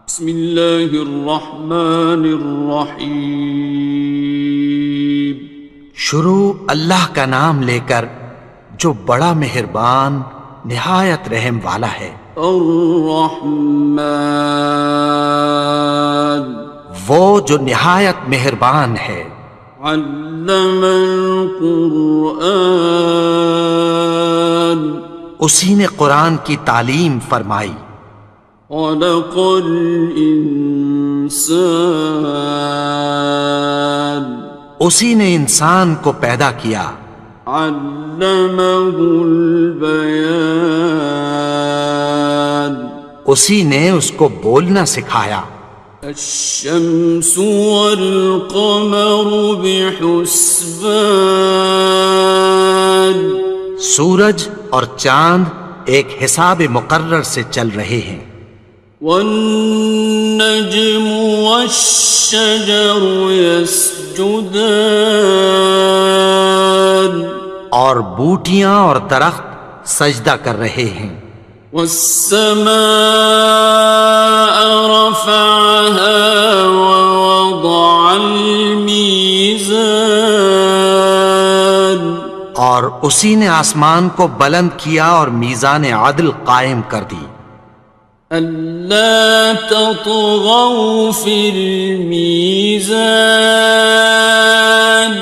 بسم اللہ الرحمن الرحیم۔ شروع اللہ کا نام لے کر جو بڑا مہربان نہایت رحم والا ہے۔ الرحمن، وہ جو نہایت مہربان ہے۔ علم القرآن، اسی نے قرآن کی تعلیم فرمائی۔ خلق الانسان، اسی نے انسان کو پیدا کیا۔ علمہ البیان، اسی نے اس کو بولنا سکھایا۔ الشمس والقمر بحسبان، سورج اور چاند ایک حساب مقرر سے چل رہے ہیں۔ والنجم والشجر يسجدان، اور بوٹیاں اور درخت سجدہ کر رہے ہیں۔ والسماء رفعها ووضع الميزان، اور اسی نے آسمان کو بلند کیا اور میزان عدل قائم کر دی۔ ألا تطغوا في الميزان،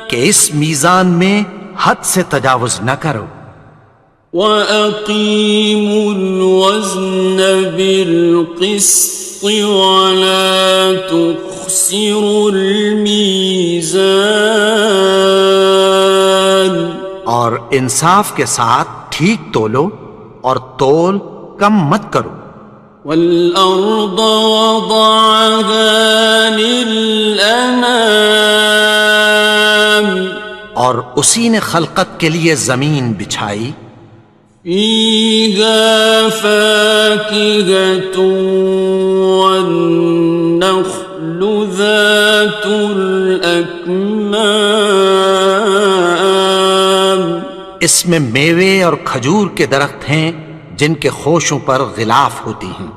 کہ اس میزان میں حد سے تجاوز نہ کرو۔ وَأَقِيمُوا الْوَزْنَ بِالْقِسْطِ وَلَا تُخْسِرُوا الْمِيزَانَ، اور انصاف کے ساتھ ٹھیک تولو اور تول کم مت کرو۔ وَالْأَرْضَ وَضَعَهَا لِلْأَنَامِ، اور اسی نے خلقت کے لیے زمین بچھائی۔ فِيهَا فَاكِهَةٌ وَالنَّخْلُ ذَاتُ الْأَكْمَامِ، اس میں میوے اور کھجور کے درخت ہیں جن کے خوشوں پر غلاف ہوتی ہیں۔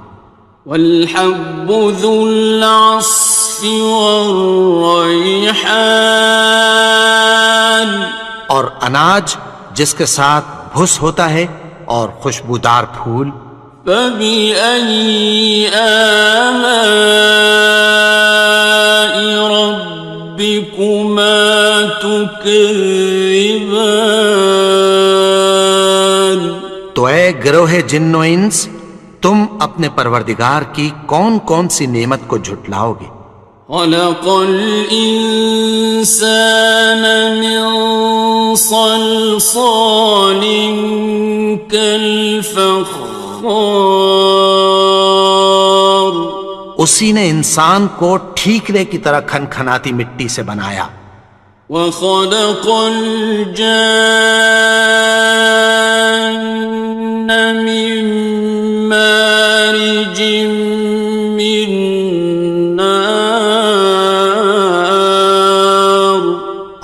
وَالْحَبُّ ذُو الْعَصْفِ وَالرَّيْحَانِ، اور اناج جس کے ساتھ بھس ہوتا ہے اور خوشبودار پھول۔ فَبِأَيِّ آلَاءِ رَبِّكُمَا تُكَذِّبَانِ، تو اے گروہ جن و انس، تم اپنے پروردگار کی کون کون سی نعمت کو جھٹلاؤ گے؟ خَلَقَ الْإِنسَانَ مِنْ صَلْصَالٍ كَالْفَخَّارِ، اسی نے انسان کو ٹھیکرے کی طرح کھنکھناتی مٹی سے بنایا۔ وَخَلَقَ الْجَانَّ مِن مَّارِجٍ مِّن نَّارٍ،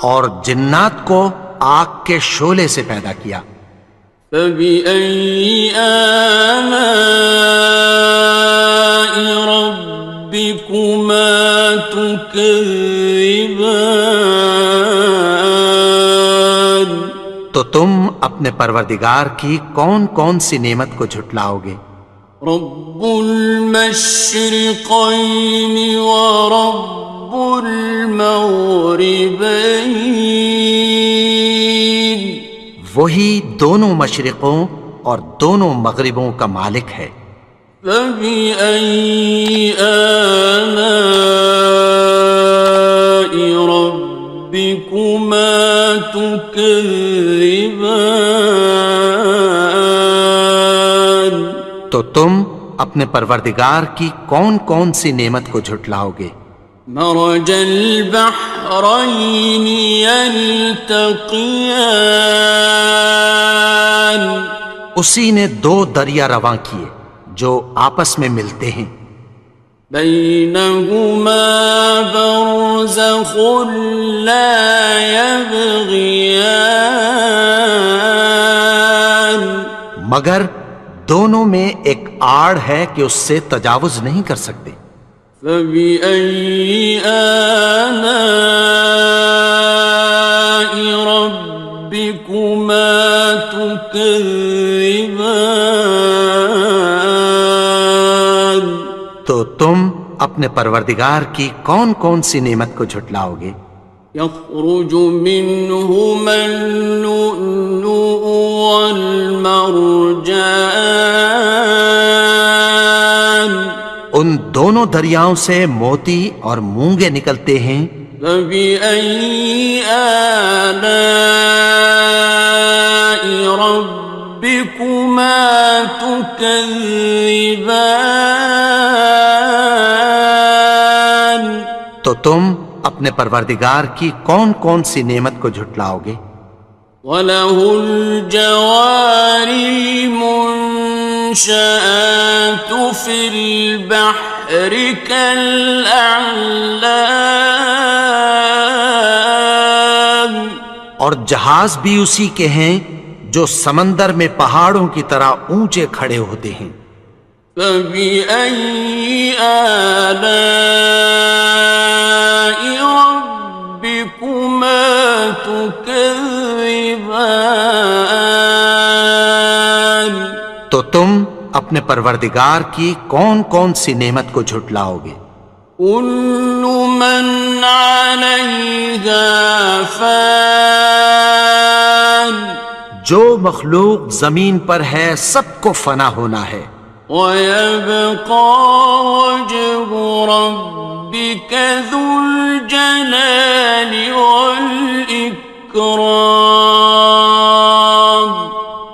اور جنات کو آگ کے شعلے سے پیدا کیا۔ فَبِأَيِّ آلَاءِ رَبِّكُمَا تُكَذِّبَانِ، تو تم اپنے پروردگار کی کون کون سی نعمت کو جھٹلاؤ گے؟ رب المشرقين ورب المغربين، وہی دونوں مشرقوں اور دونوں مغربوں کا مالک ہے۔ فَبِأَيِّ آلَاءِ رَبِّكُمَا تُكَذِّبَانِ، تو تم اپنے پروردگار کی کون کون سی نعمت کو جھٹلاؤ گے؟ مرج البحرين يلتقيان، اسی نے دو دریا رواں کیے جو آپس میں ملتے ہیں۔ بينهما برزخ لا يبغيان، مگر دونوں میں ایک آڑ ہے کہ اس سے تجاوز نہیں کر سکتے۔ فبأي آلاء ربكما تكذبان؟ تو تم اپنے پروردگار کی کون کون سی نعمت کو جھٹلاؤ گے؟ يخرج منهما اللؤلؤ والمرجان ان دونوں دریاؤں سے موتی اور مونگے نکلتے ہیں۔ فبأي آلاء ربكما تكذبان؟ تو تم اپنے پروردگار کی کون کون سی نعمت کو جھٹلاؤ گے؟ وَلَهُ الْجَوَارِ الْمُنشَآتُ فِي الْبَحْرِ كَالْأَعْلَامِ، اور جہاز بھی اسی کے ہیں جو سمندر میں پہاڑوں کی طرح اونچے کھڑے ہوتے ہیں۔ فَبِأَيِّ آلَاءِ رَبِّكُمَا تُكَذِّبَانِ؟ تو تم اپنے پروردگار کی کون کون سی نعمت کو جھٹلاؤ گے؟ كُلُّ مَنْ عَلَيْهَا فَانٍ، جو مخلوق زمین پر ہے سب کو فنا ہونا ہے۔ وَيَبْقَى وَجْهُ رَبِّكَ ذُو الْجَلَالِ وَالْإِكْرَامِ،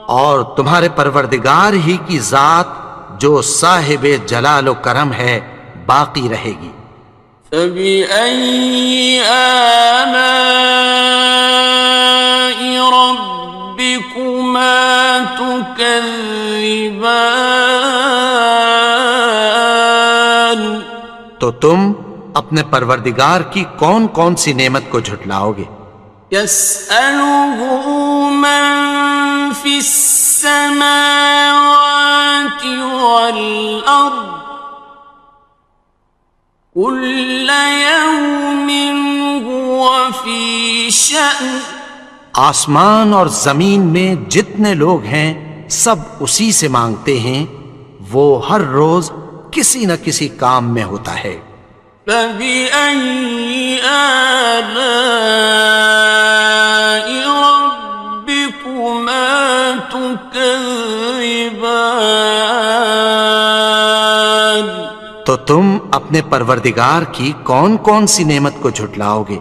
اور تمہارے پروردگار ہی کی ذات جو صاحب جلال و کرم ہے باقی رہے گی۔ فَبِأَيِّ آلَاءِ رَبِّكُمَا تُكَذِّبَانِ؟ تو تم اپنے پروردگار کی کون کون سی نعمت کو جھٹلاؤ گے؟ يَسْأَلُهُ مَن فِي السَّمَاوَاتِ وَالْأَرْضِ كُلَّ يَوْمٍ هُوَ فِي شَأْنٍ، آسمان اور زمین میں جتنے لوگ ہیں سب اسی سے مانگتے ہیں، وہ ہر روز کسی نہ کسی کام میں ہوتا ہے۔ فَبِأَيِّ آلَاءِ رَبِّكُمَا تُكَذِّبَانِ؟ تو تم اپنے پروردگار کی کون کون سی نعمت کو جھٹلاؤ گے؟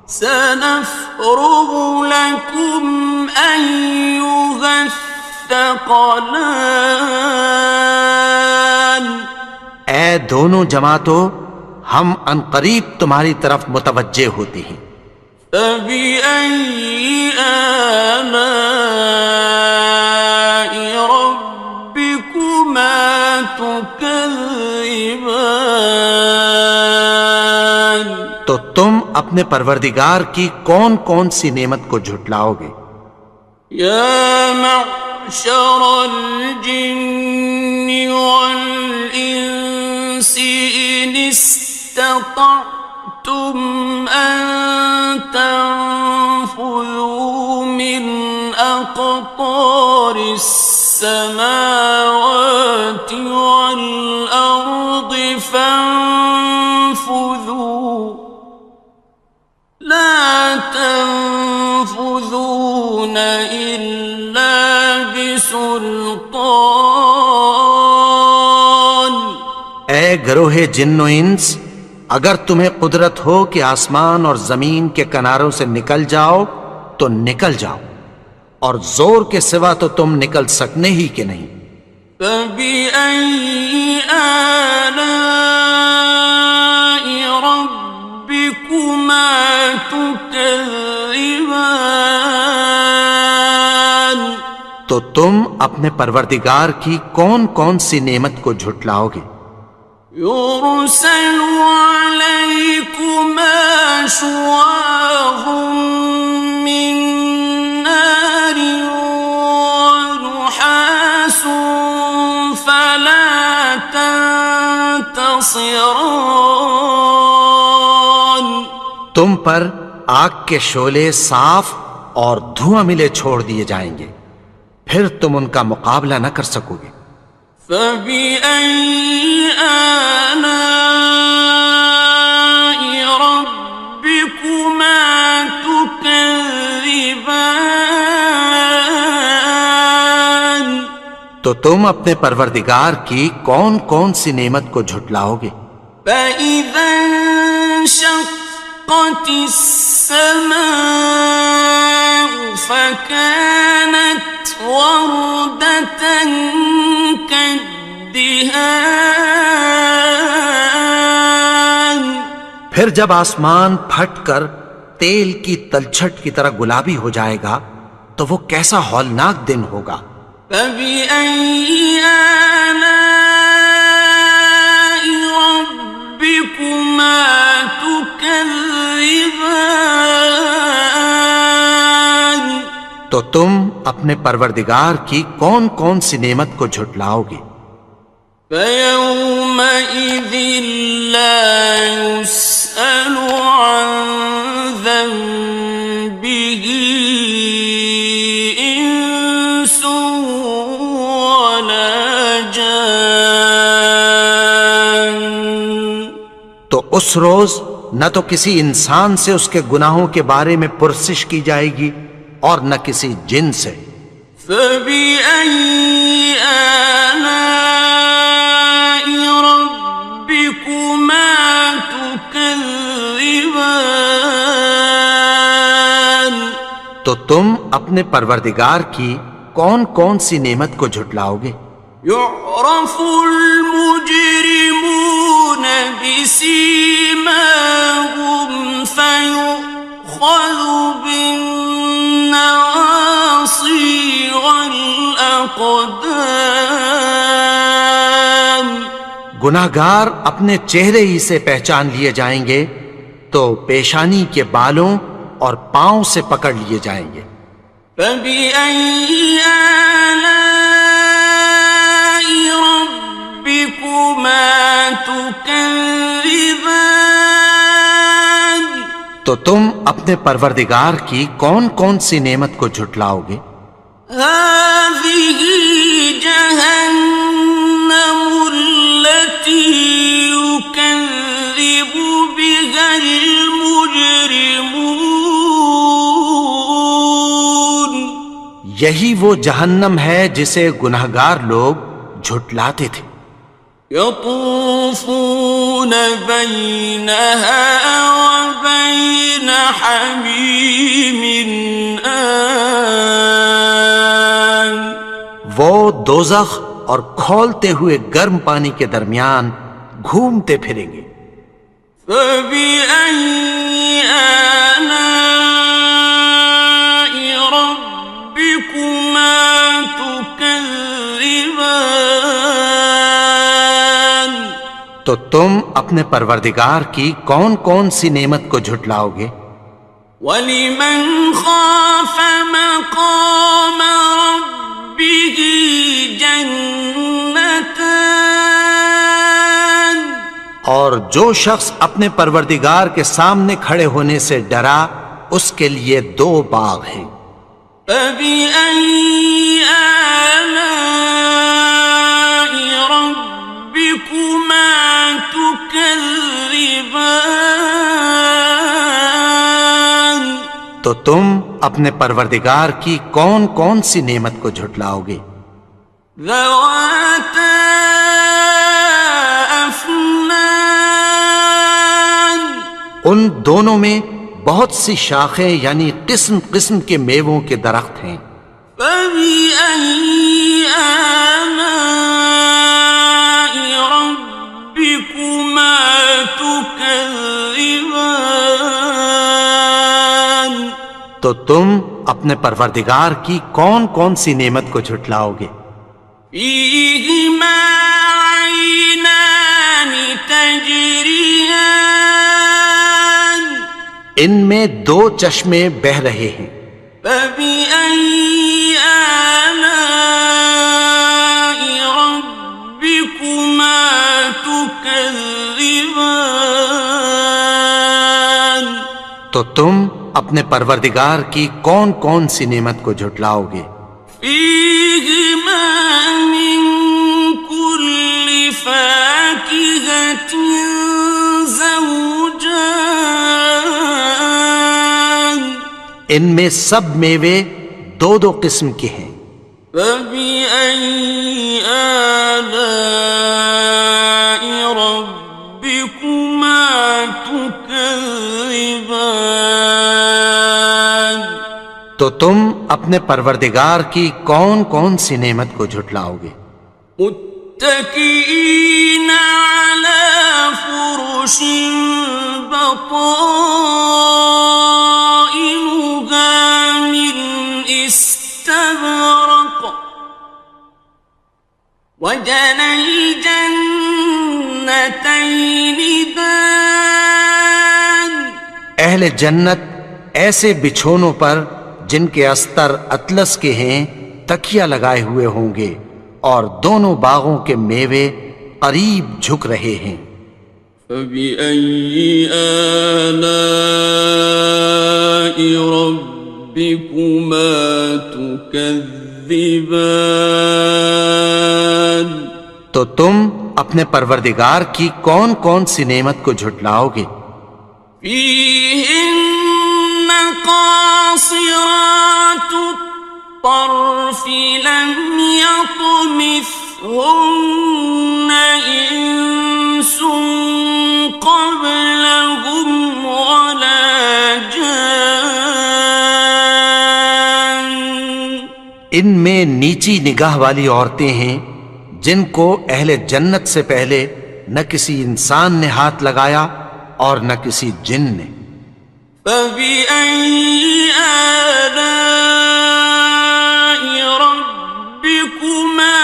سَنَفْرُغُ لَكُمْ أَيُّهَ الثَّقَلَانِ؟ اے دونوں جماعتوں، ہم عنقریب تمہاری طرف متوجہ ہوتے ہیں۔ فَبِأَيِّ آلَاءِ رَبِّكُمَا تُكَذِّبَانِ؟ تو تم اپنے پروردگار کی کون کون سی نعمت کو جھٹلاؤ گے؟ يَا مَعْشَرَ الْجِنِّ وَالْإِنسِ إِنِ اسْتَطَعْتُمْ أَن تَنفُذُوا مِنْ أَقْطَارِ السَّمَاوَاتِ وَالْأَرْضِ فَانفُذُوا لَا تَنفُذُونَ إِلَّا بِسُلْطَانٍ۔ اے گروہ جن و انس، اگر تمہیں قدرت ہو کہ آسمان اور زمین کے کناروں سے نکل جاؤ تو نکل جاؤ، اور زور کے سوا تو تم نکل سکنے ہی کہ نہیں۔ فَبِأَيِّ آلَاءِ رَبِّكُمَا تُكَذِّبَانِ؟ تو تم اپنے پروردگار کی کون کون سی نعمت کو جھٹلاؤ گے؟ يُرْسَلُ عَلَيْكُمَا شُوَاظٌ مِّن نَّارٍ وَنُحَاسٌ فَلَا خصران. تم پر آگ کے شعلے صاف اور دھواں ملے چھوڑ دیے جائیں گے، پھر تم ان کا مقابلہ نہ کر سکو گے۔ فبأي آلاء ربكما تكذبان. تو تم اپنے پروردگار کی کون کون سی نعمت کو جھٹلاؤ گے؟ فإذا انشقت السماء فكانت وردة كالدهان. پھر جب آسمان پھٹ کر تیل کی تلچھٹ کی طرح گلابی ہو جائے گا تو وہ کیسا ہولناک دن ہوگا۔ فبأي آلاء ربكما تكذبان. تو تم اپنے پروردگار کی کون کون سی نعمت کو جھٹلاؤ گے؟ فيومئذ لا يسأل عن ذنبه إنس ولا جان. تو اس روز نہ تو کسی انسان سے اس کے گناہوں کے بارے میں پرسش کی جائے گی اور نہ کسی جن سے۔ فبأي آلاء ربكما تكذبان. تو تم اپنے پروردگار کی کون کون سی نعمت کو جھٹلاؤ گے؟ يعرف المجرمون بسيماهم فيؤخذ بالنواصي والأقدام. گناہگار اپنے چہرے ہی سے پہچان لیے جائیں گے تو پیشانی کے بالوں اور پاؤں سے پکڑ لیے جائیں گے۔ فبأي آلاء ربكما تكذبان. تو تم اپنے پروردگار کی کون کون سی نعمت کو جھٹلاؤ گے؟ هذه جهنم التي يكذب بها المجرمون. یہی وہ جہنم ہے جسے گناہگار لوگ جھٹلاتے تھے۔ يطوفون بينها وبين حميم آن. وہ دوزخ اور کھولتے ہوئے گرم پانی کے درمیان گھومتے پھریں گے۔ فبأي آلاء ربكما تكذبان. تو تم اپنے پروردگار کی کون کون سی نعمت کو جھٹلاؤ گے؟ وَلِمَنْ خَافَ مَقَامَ رَبِّهِ جَنَّتَانِ. اور جو شخص اپنے پروردگار کے سامنے کھڑے ہونے سے ڈرا اس کے لیے دو باغ ہیں۔ فَبِأَيِّ آلَاءِ رَبِّكُمَا تُكَذِّبَانِ. تو تم اپنے پروردگار کی کون کون سی نعمت کو جھٹلاؤ گے؟ ذَوَاتَا أَفْنَانٍ. ان دونوں میں بہت سی شاخیں یعنی قسم قسم کے میووں کے درخت ہیں۔ فَبِأَيِّ آلَاءِ رَبِّكُمَا تُكَذِّبَانِ. تو تم اپنے پروردگار کی کون کون سی نعمت کو جھٹلاؤ گے؟ فِيهِمَا عَيْنَانِ تَجْرِيَانِ. ان میں دو چشمے بہہ رہے ہیں۔ فَبِأَيِّ آلَاءِ رَبِّكُمَا تُكَذِّبَانِ. تم اپنے پروردگار کی کون کون سی نعمت کو جھٹلاؤ گے؟ فيهما من كل فاكهة زوجان ان میں سب میوے دو دو قسم کے ہیں۔ فبأي آلاء ربكما تكذبان تو تم اپنے پروردگار کی کون کون سی نعمت کو جھٹلاؤ گے؟ متكئين على فرش بطائنها من استبرق وجنى الجنتين دان اہل جنت ایسے بچھونوں پر جن کے استر اطلس کے ہیں تکیہ لگائے ہوئے ہوں گے، اور دونوں باغوں کے میوے قریب جھک رہے ہیں۔ فبأي آلاء ربكما تكذبان تو تم اپنے پروردگار کی کون کون سی نعمت کو جھٹلاؤ گے؟ فيهن قاصرات الطرف لم يطمثهن إنس قبلهم ولا جان ان میں نیچی نگاہ والی عورتیں ہیں جن کو اہل جنت سے پہلے نہ کسی انسان نے ہاتھ لگایا اور نہ کسی جن نے۔ فبأي آلاء ربكما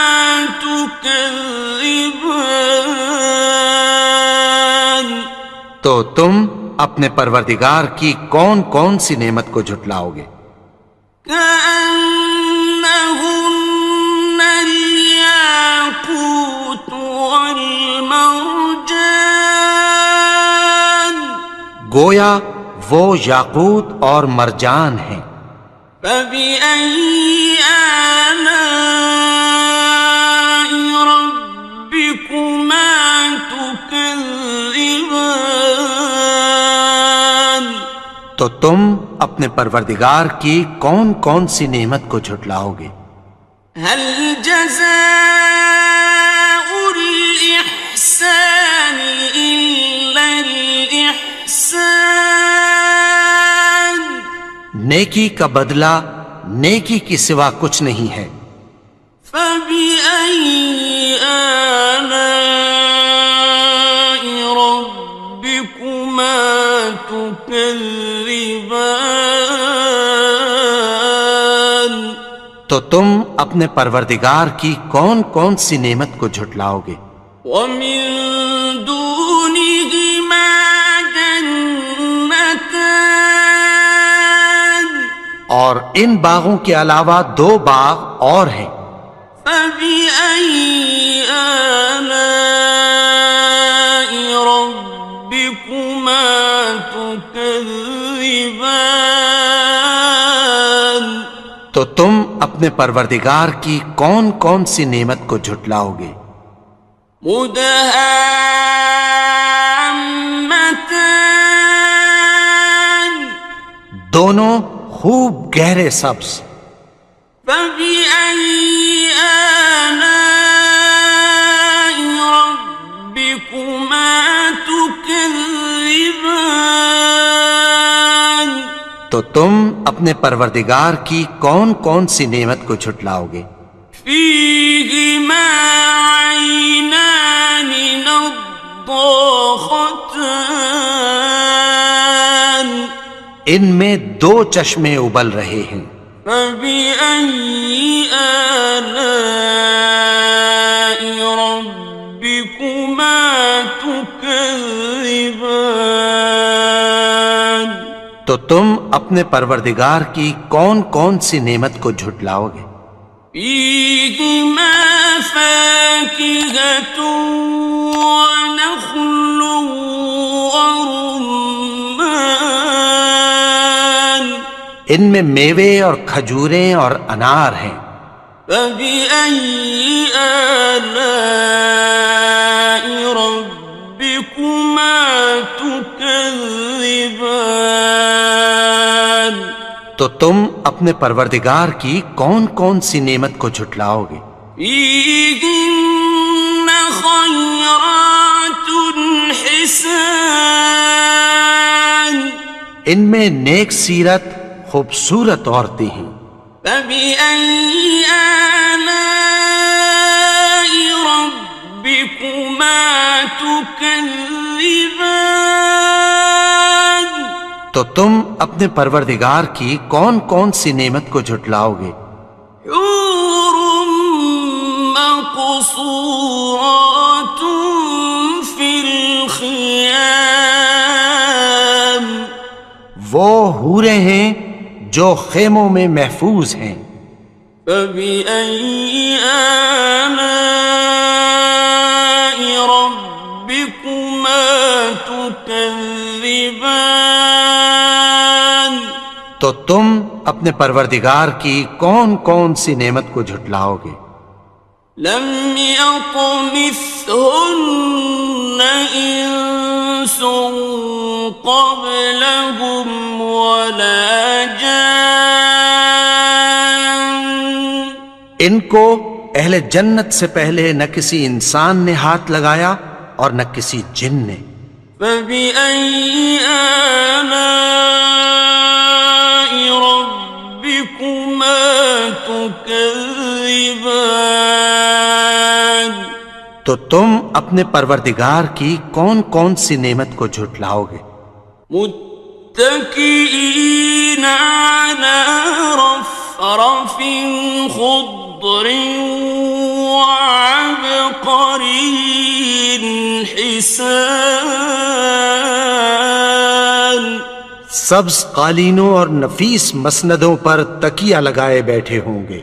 تكذبان تو تم اپنے پروردگار کی کون کون سی نعمت کو جھٹلاؤ گے؟ كأنهن الياقوت والمرجان گویا وہ یاقوت اور مرجان ہیں۔ فبأي آلاء ربكما تكذبان تو تم اپنے پروردگار کی کون کون سی نعمت کو جھٹلاؤ گے؟ هل جزاء الإحسان إلا الإحسان نیکی کا بدلہ نیکی کی سوا کچھ نہیں ہے۔ فبأي آلاء ربكما تكذبان تو تم اپنے پروردگار کی کون کون سی نعمت کو جھٹلاؤ گے؟ ومن دونهما جنتان اور ان باغوں کے علاوہ دو باغ اور ہیں۔ فبأي آلاء ربكما تكذبان تو تم اپنے پروردگار کی کون کون سی نعمت کو جھٹلاؤ گے؟ مدهامتان دونوں خوب گہرے سبز۔ فبأي آلاء ربكما تكذبان تو تم اپنے پروردگار کی کون کون سی نعمت کو جھٹلاؤ گے؟ فيهما عينان نضاختان ان میں دو چشمے ابل رہے ہیں۔ فبأي آلاء ربكما تكذبان تو تم اپنے پروردگار کی کون کون سی نعمت کو جھٹلاؤ گے؟ فيهما فاكهة ونخل ورمان ان میں میوے اور کھجوریں اور انار ہیں۔ فبأي آلاء ربكما تكذبان؟ تو تم اپنے پروردگار کی کون کون سی نعمت کو جھٹلاؤ گے؟ فيهن خيرات حسان، ان میں نیک سیرت خوبصورت عورتیں ہیں۔ فبأي آلاء ربكما تكذبان؟ تو تم اپنے پروردگار کی کون کون سی نعمت کو جھٹلاؤ گے؟ حور مقصورات في الخيام، وہ حوریں ہیں جو خیموں میں محفوظ ہیں۔ فبأي آلاء ربكما تكذبان؟ تو تم اپنے پروردگار کی کون کون سی نعمت کو جھٹلاؤ گے؟ لم يطمثهن إنس قبلهم ولا جان، ان کو اہل جنت سے پہلے نہ کسی انسان نے ہاتھ لگایا اور نہ کسی جن نے۔ فبأي آلاء ربكما تكذبان؟ تو تم اپنے پروردگار کی کون کون سی نعمت کو جھٹلاؤ گے؟ متكئين على رفرف خضر وعبقري حسان، سبز قالینوں اور نفیس مسندوں پر تکیہ لگائے بیٹھے ہوں گے۔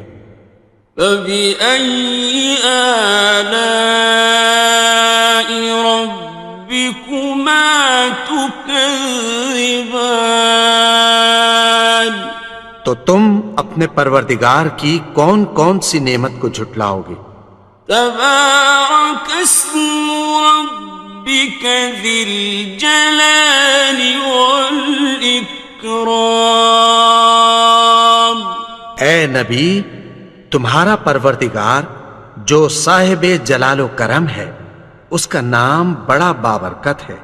فبأي آلاء ربكما تكذبان؟ تو تم اپنے پروردگار کی کون کون سی نعمت کو جھٹلاؤ گے؟ تبارك اسم ربك ذي الجلال والإكرام، اے نبی، تمہارا پروردگار جو صاحب جلال و کرم ہے، اس کا نام بڑا بابرکت ہے۔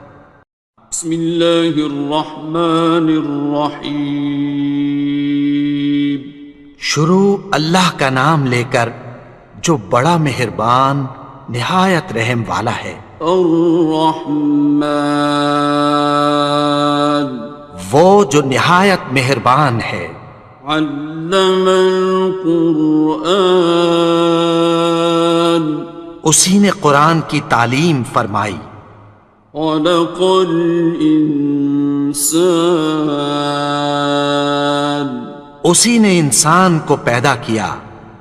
بسم اللہ الرحمن الرحیم، شروع اللہ کا نام لے کر جو بڑا مہربان نہایت رحم والا ہے۔ الرحمن، وہ جو نہایت مہربان ہے۔ علم القرآن، اسی نے قرآن کی تعلیم فرمائی۔ خلق الانسان، اسی نے انسان کو پیدا کیا۔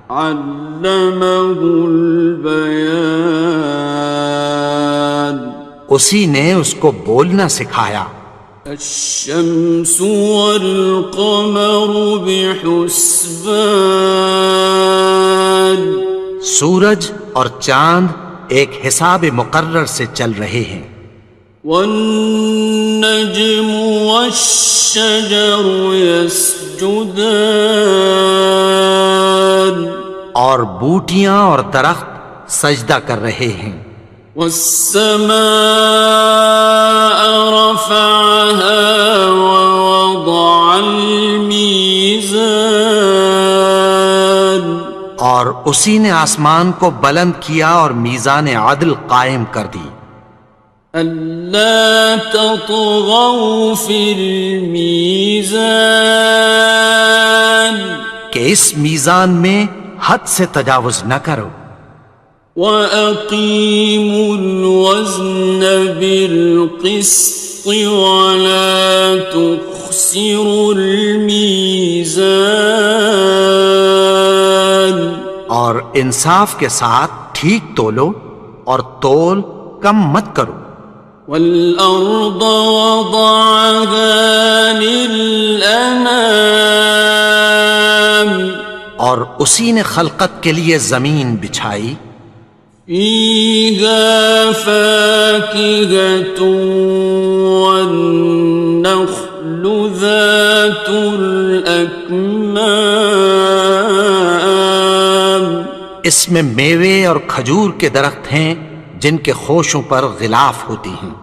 علمہ البیان، اسی نے اس کو بولنا سکھایا۔ الشمس والقمر بحسبان، سورج اور چاند ایک حساب مقرر سے چل رہے ہیں۔ والنجم والشجر يسجدان، اور بوٹیاں اور درخت سجدہ کر رہے ہیں۔ والسماء رفعها ووضع الميزان، اور اسی نے آسمان کو بلند کیا اور میزان عدل قائم کر دی۔ ألا تطغوا في الميزان، کہ اس میزان میں حد سے تجاوز نہ کرو۔ وَأَقِيمُوا الْوَزْنَ بِالْقِسْطِ وَلَا تُخْسِرُوا الْمِيزَانَ، اور انصاف کے ساتھ ٹھیک تولو اور تول کم مت کرو۔ وَالْأَرْضَ وَضَعَهَا لِلْأَنَامِ، اور اسی نے خلقت کے لیے زمین بچھائی، فيها فاكهة والنخل ذات الأكمام، اس میں میوے اور کھجور کے درخت ہیں جن کے خوشوں پر غلاف ہوتی ہیں،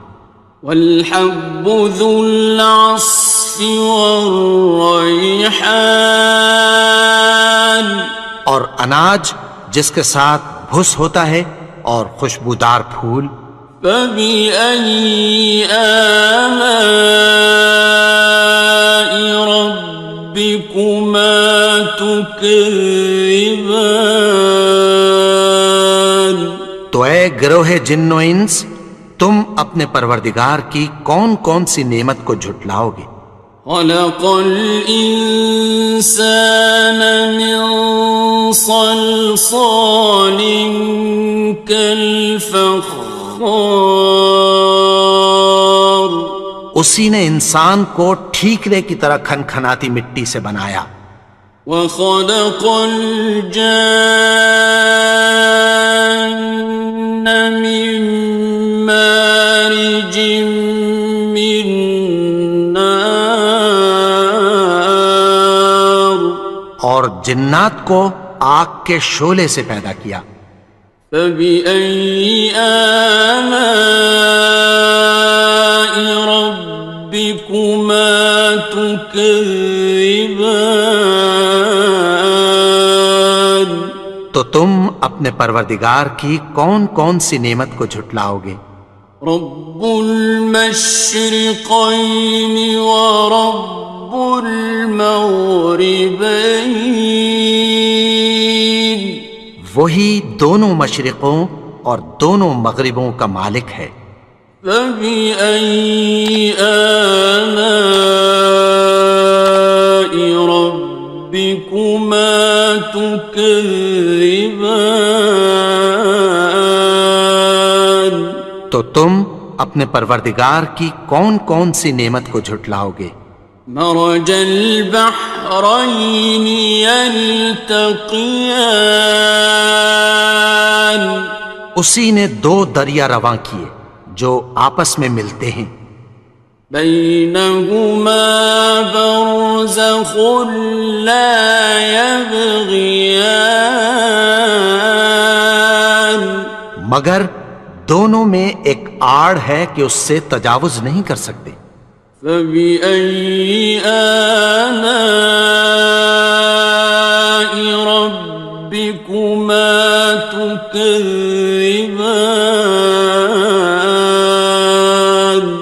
والحب ذو العصف والریحان، اور اناج جس کے ساتھ بھس ہوتا ہے اور خوشبودار پھول، فبأي آلاء ربكما تكذبان۔ تو اے گروہ جن و انس، تم اپنے پروردگار کی کون کون سی نعمت کو جھٹلاؤ گے؟ خلق الإنسان من صلصال كالفخار، اسی نے انسان کو ٹھیکرے کی طرح کھنکھناتی مٹی سے بنایا، وخلق الجان من مارج من نار، اور جنات کو آگ کے شعلے سے پیدا کیا، فبأي آلاء ربكما تكذبان۔ تو تم اپنے پروردگار کی کون کون سی نعمت کو جھٹلاؤ گے؟ رب المشرقين ورب المغربين، وہی دونوں مشرقوں اور دونوں مغربوں کا مالک ہے، فبأي آلاء ربكما تكذبان۔ تو تم اپنے پروردگار کی کون کون سی نعمت کو جھٹلاؤ گے؟ مرج البحرين يلتقيان، اسی نے دو دریا رواں کیے جو آپس میں ملتے ہیں، بينهما برزخ لا يبغيان، مگر دونوں میں ایک آڑ ہے کہ اس سے تجاوز نہیں کر سکتے، فبأي آلاء ربكما تكذبان۔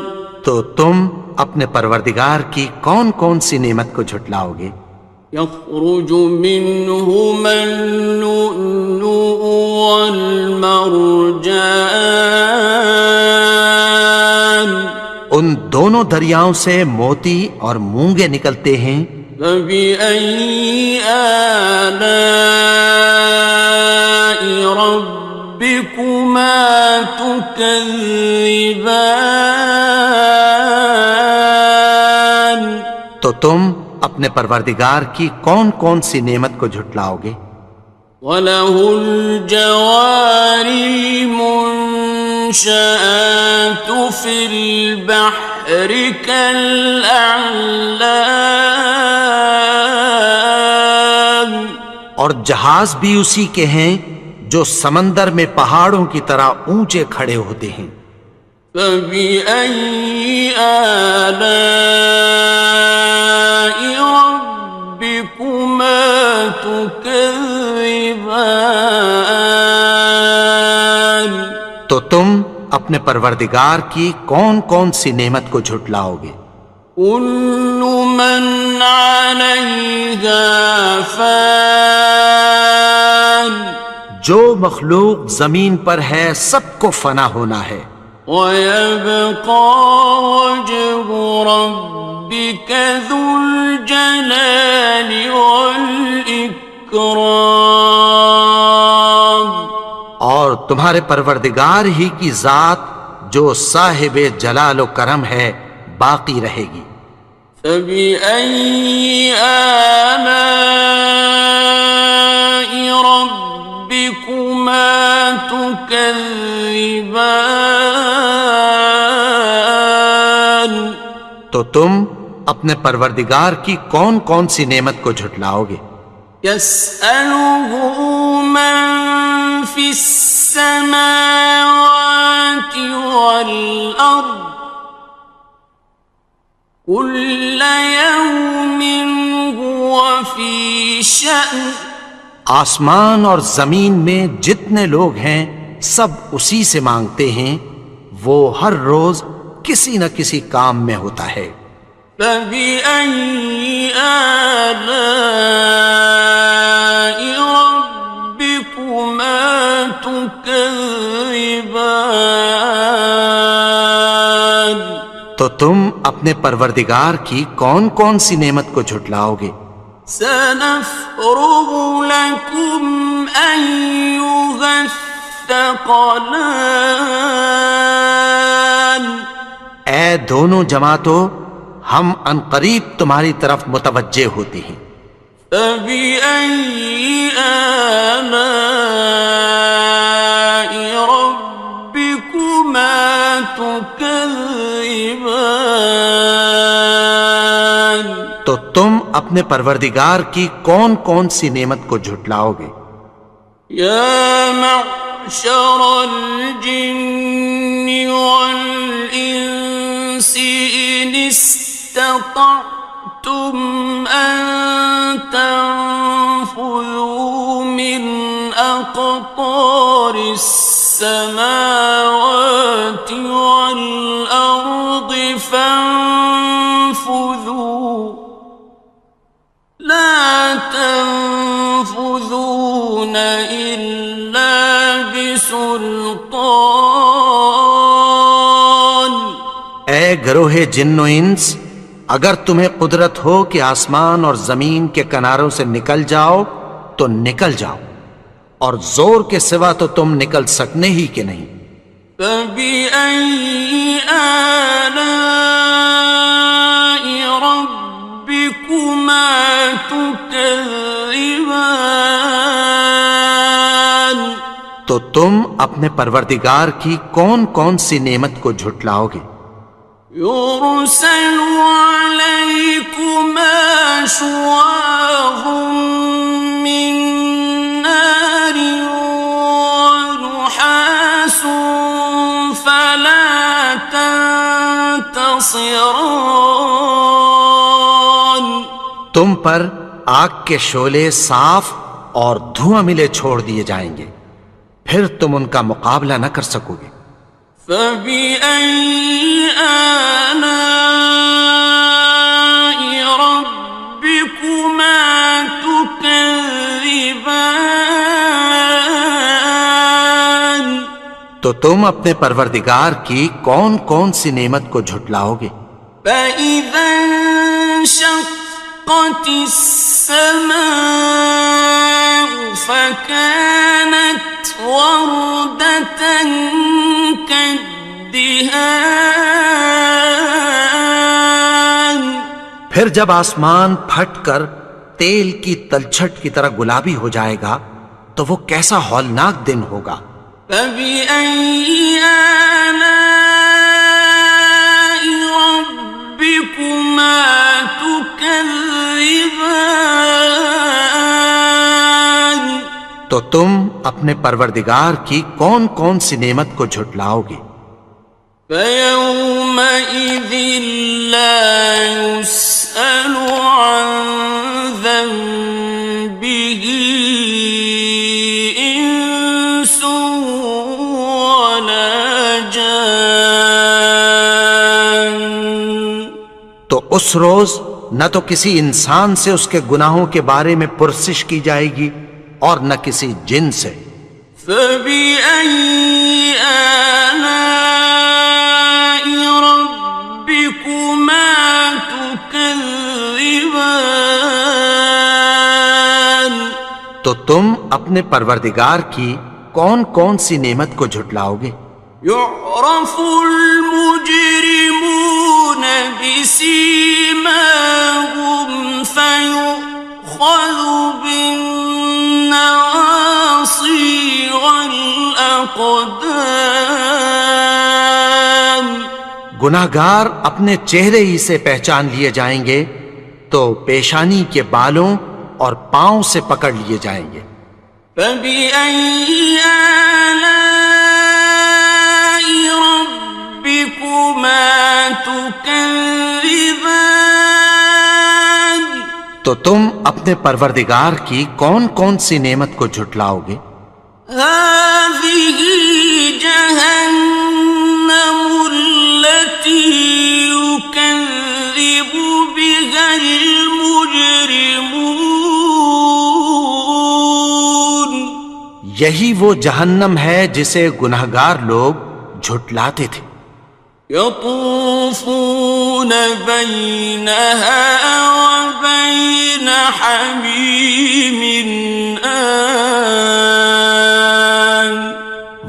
تو تم اپنے پروردگار کی کون کون سی نعمت کو جھٹلاؤ گے؟ يخرج منهما اللؤلؤ والمرجان، ان دونوں دریاؤں سے موتی اور مونگے نکلتے ہیں، فبأي آلاء ربكما تكذبان۔ تو تم اپنے پروردگار کی کون کون سی نعمت کو جھٹلاؤ گے؟ وَلَهُ الْجَوَارِ الْمُنشَآتُ فِي الْبَحْرِ كَالْأَعْلَامِ، اور جہاز بھی اسی کے ہیں جو سمندر میں پہاڑوں کی طرح اونچے کھڑے ہوتے ہیں، فَبِأَيِّ آلَاءِ رَبِّكُمَا تُكَذِّبَانِ۔ تو تم اپنے پروردگار کی کون کون سی نعمت کو جھٹلاؤ گے؟ كل من عليها فان، جو مخلوق زمین پر ہے سب کو فنا ہونا ہے، ويبقى وجه ربك ذو الجلال والإكرام، اور تمہارے پروردگار ہی کی ذات جو صاحب جلال و کرم ہے باقی رہے گی، فبأي آلاء ربكما تكذبان؟ تو تم اپنے پروردگار کی کون کون سی نعمت کو جھٹلاؤ گے؟ يسأله من في السماوات والأرض كل يوم هو في شأن. آسمان اور زمین میں جتنے لوگ ہیں سب اسی سے مانگتے ہیں، وہ ہر روز کسی نہ کسی کام میں ہوتا ہے۔ فبأي آلاء ربكما تكذبان؟ تو تم اپنے پروردگار کی کون کون سی نعمت کو جھٹلاؤ گے؟ سنفرغ لكم أيها الثقلان. اے دونوں جماعتوں، ہم عنقریب تمہاری طرف متوجہ ہوتے ہیں۔ فبأي آلاء ربكما تكذبان؟ تو تم اپنے پروردگار کی کون کون سی نعمت کو جھٹلاؤ گے؟ یا معشر الجن والانس ان استطعتم ان تنفذوا من اقطار السماوات والارض فانفذوا لا تنفذون إلا بسلطان. اے گروہ جن و انس، اگر تمہیں قدرت ہو کہ آسمان اور زمین کے کناروں سے نکل جاؤ تو نکل جاؤ، اور زور کے سوا تو تم نکل سکنے ہی کہ نہیں۔ فبأي آلاء ربكما تكذبان؟ تو تم اپنے پروردگار کی کون کون سی نعمت کو جھٹلاؤ گے؟ يرسل عليكما شواظ من نار ونحاس فلا تنتصران. تم پر آگ کے شعلے صاف اور دھواں ملے چھوڑ دیے جائیں گے، پھر تم ان کا مقابلہ نہ کر سکو گے۔ فبأي آلاء ربكما تكذبان؟ تو تم اپنے پروردگار کی کون کون سی نعمت کو جھٹلاؤ گے؟ فإذا انشقت السماء فكانت وردة كالدهان. پھر جب آسمان پھٹ کر تیل کی تلچھٹ کی طرح گلابی ہو جائے گا تو وہ کیسا ہولناک دن ہوگا۔ فبأي آلاء ربكما تكذبان؟ تو تم اپنے پروردگار کی کون کون سی نعمت کو جھٹلاؤ گے؟ فيومئذ لا يسأل عن ذنبه إنس ولا جان. تو اس روز نہ تو کسی انسان سے اس کے گناہوں کے بارے میں پرسش کی جائے گی اور نہ کسی جن سے۔ فبأي آلاء ربكما تكذبان؟ تو تم اپنے پروردگار کی کون کون سی نعمت کو جھٹلاؤ گے؟ يعرف المجرمون بسيماهم گناہگار اپنے چہرے ہی سے پہچان لیے جائیں گے تو پیشانی کے بالوں اور پاؤں سے پکڑ لیے جائیں گے۔ فَبِأَيِّ آلَاءِ رَبِّكُمَا تُكَذِّبَانِ؟ تو تم اپنے پروردگار کی کون کون سی نعمت کو جھٹلاؤ گے؟ هَٰذِهِ جَهَنَّمُ الَّتِي يُكَذِّبُ بِهَا الْمُجْرِمُونَ۔ یہی وہ جہنم ہے جسے گناہگار لوگ جھٹلاتے تھے۔ يطوفون بينها وبين حميم آن۔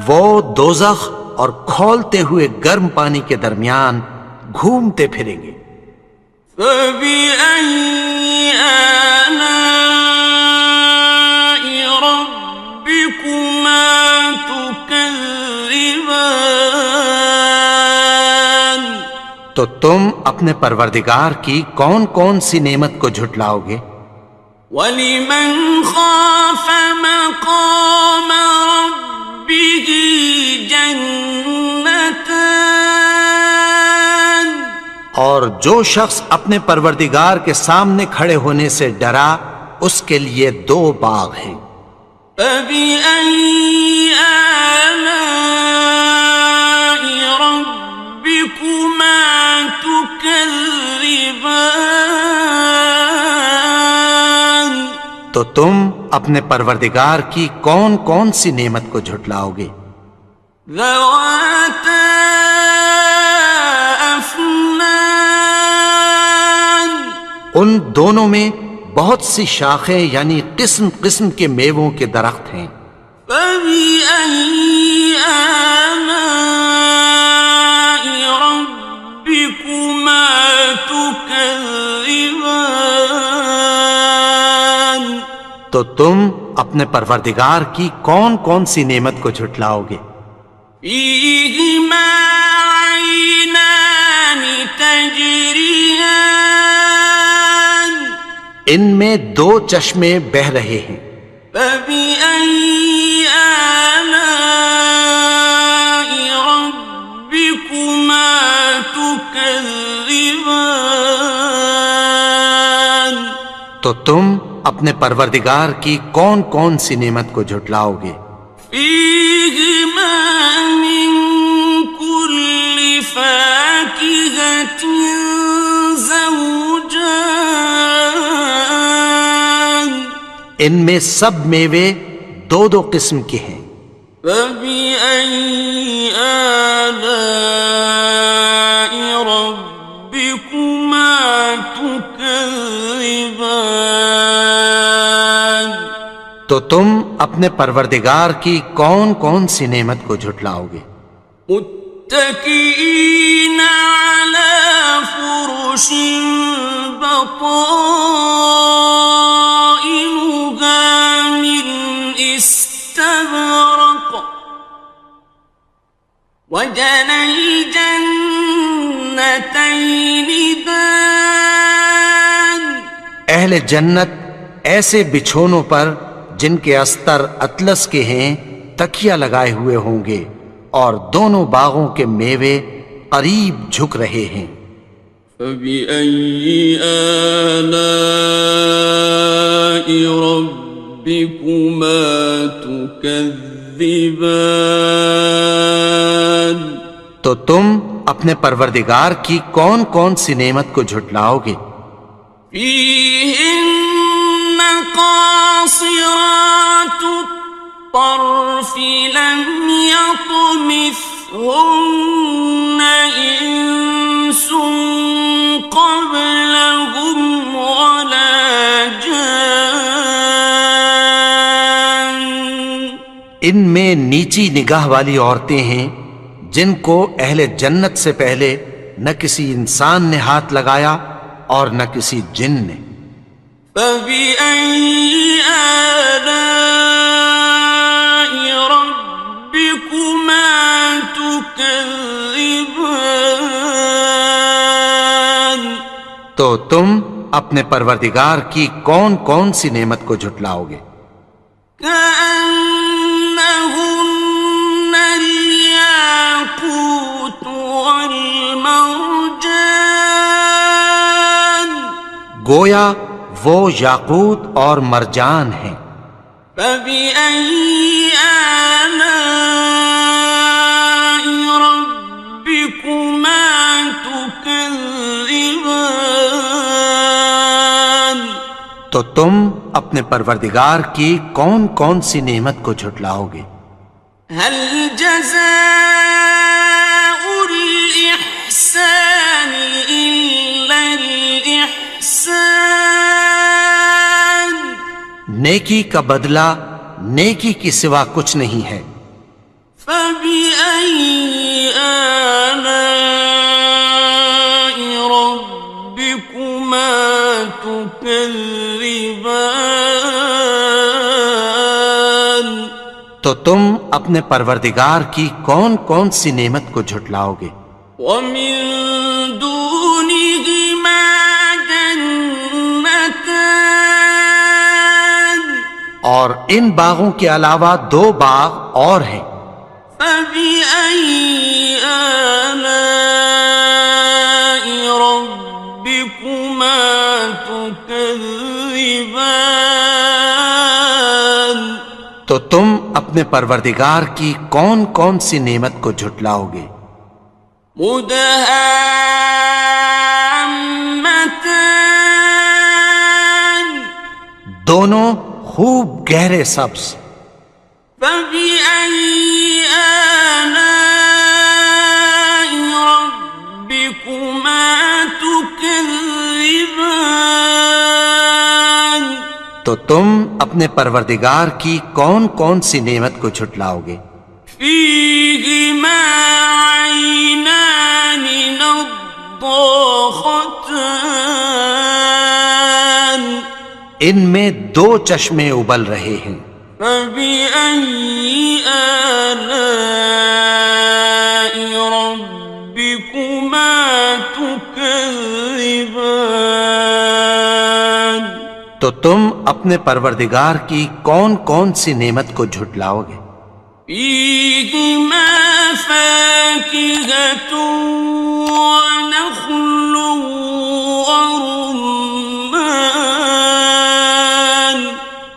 وہ دوزخ اور کھولتے ہوئے گرم پانی کے درمیان گھومتے پھریں گے۔ فبأي آلاء ربكما تكذبان؟ تو تم اپنے پروردگار کی کون کون سی نعمت کو جھٹلاؤ گے؟ وَلِمَنْ خَافَ مَقَامَ رَبِّهِ جَنَّتَانِ؟ اور جو شخص اپنے پروردگار کے سامنے کھڑے ہونے سے ڈرا اس کے لیے 2 باغ ہیں۔ فَبِأَيِّ آلَاءِ رَبِّكُمَا تُكَذِّبَانِ؟ تو تم اپنے پروردگار کی کون کون سی نعمت کو جھٹلاؤ گے؟ ذَوَاتَا أَفْنَانٍ۔ ان دونوں میں بہت سی شاخیں یعنی قسم قسم کے میووں کے درخت ہیں۔ فَبِأَيِّ آلَاءِ رَبِّكُمَا تُكَذِّبَانِ؟ تو تم اپنے پروردگار کی کون کون سی نعمت کو جھٹلاؤ گے؟ فِيهِمَا عَيْنَانِ تَجْرِيَانِ۔ ان میں 2 چشمے بہہ رہے ہیں۔ فَبِأَيِّ آلَاءِ رَبِّكُمَا تُكَذِّبَانِ؟ تو تم اپنے پروردگار کی کون کون سی نعمت کو جھٹلاؤ گے؟ فِيهِمَا مِن كُلِّ فَاكِهَةٍ زَوْجَانِ۔ ان میں سب میوے 2 قسم کے ہیں۔ فَبِأَيِّ آلَاءِ رَبِّكُمَا تُكَذِّبَانِ؟ تو تم اپنے پروردگار کی کون کون سی نعمت کو جھٹلاؤ گے؟ متكئين على فرش بطائنها من استبرق وجنى الجنتين دان۔ اہل جنت ایسے بچھونوں پر جن کے استر اطلس کے ہیں تکیہ لگائے ہوئے ہوں گے اور دونوں باغوں کے میوے قریب جھک رہے ہیں۔ فَبِأَيِّ آلَاءِ رَبِّكُمَا تُكَذِّبَانِ؟ تو تم اپنے پروردگار کی کون کون سی نعمت کو جھٹلاؤ گے؟ فِيهِنَّ قَاصِرَاتُ الطَّرْفِ لَمْ يَطْمِثْهُنَّ إِنسٌ قَبْلَهُمْ وَلَا جَانٌّ۔ ان میں نیچی نگاہ والی عورتیں ہیں جن کو اہل جنت سے پہلے نہ کسی انسان نے ہاتھ لگایا اور نہ کسی جن نے۔ فَبِأَيِّ آلَاءِ رَبِّكُمَا تُكَذِّبَانِ؟ تو تم اپنے پروردگار کی کون کون سی نعمت کو جھٹلاؤ گے؟ كأنهن الياقوت والمرجان گویا وہ یاقوت اور مرجان ہیں۔ فبأي آلاء ربكما تكذبان تو تم اپنے پروردگار کی کون کون سی نعمت کو جھٹلاؤ گے؟ هل جزاء الإحسان إلا الإحسان نیکی کا بدلہ نیکی کی سوا کچھ نہیں ہے۔ فبأي آلاء ربكما تكذبان تو تم اپنے پروردگار کی کون کون سی نعمت کو جھٹلاؤ گے؟ ومن دونهما جنتان اور ان باغوں کے علاوہ دو باغ اور ہیں۔ فبأي آلاء ربكما تكذبان تو تم اپنے پروردگار کی کون کون سی نعمت کو جھٹلاؤ گے؟ مدهامتان دونوں خوب گہرے سبز۔ فبأي آلاء ربكما تكذبان تو تم اپنے پروردگار کی کون کون سی نعمت کو جھٹلاؤ گے؟ فيهما عينان نضاختان ان میں دو چشمے ابل رہے ہیں۔ فبأي آلاء ربكما تكذبان تو تم اپنے پروردگار کی کون کون سی نعمت کو جھٹلاؤ گے؟ فيهما فاكهة ونخل ورمان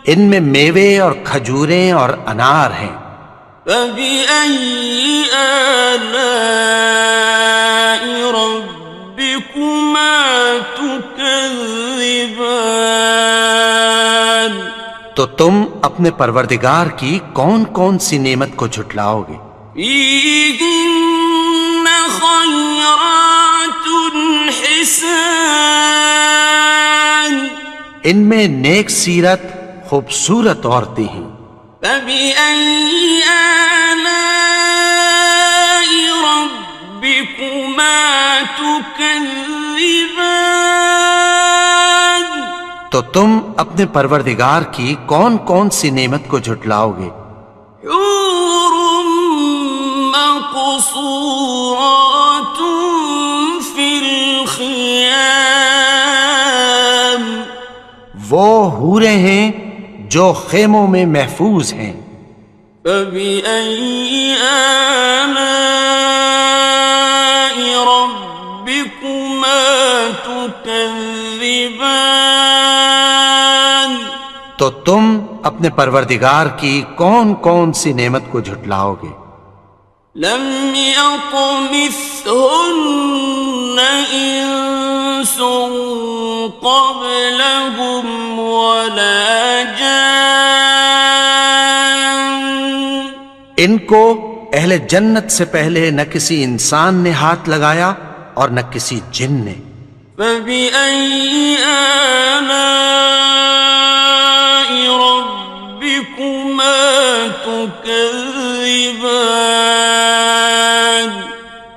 ان میں میوے اور کھجوریں اور انار ہیں۔ فبأي آلاء ربكما تكذبان تو تم اپنے پروردگار کی کون کون سی نعمت کو جھٹلاؤ گے؟ فيهن خيرات حسان ان میں نیک سیرت خوبصورت عورتیں ہیں۔ فبأي آلاء ربكما تكذبان تو تم اپنے پروردگار کی کون کون سی نعمت کو جھٹلاؤ گے؟ حور مقصورات في الخيام وہ حوریں ہیں جو خیموں میں محفوظ ہیں۔ فبأي آلاء ربكما تكذبان تو تم اپنے پروردگار کی کون کون سی نعمت کو جھٹلاؤ گے؟ لم يطمثهن إنس قبلهم ولا جان ان کو اہل جنت سے پہلے نہ کسی انسان نے ہاتھ لگایا اور نہ کسی جن نے۔ فبأي آلاء ربكما تكذبان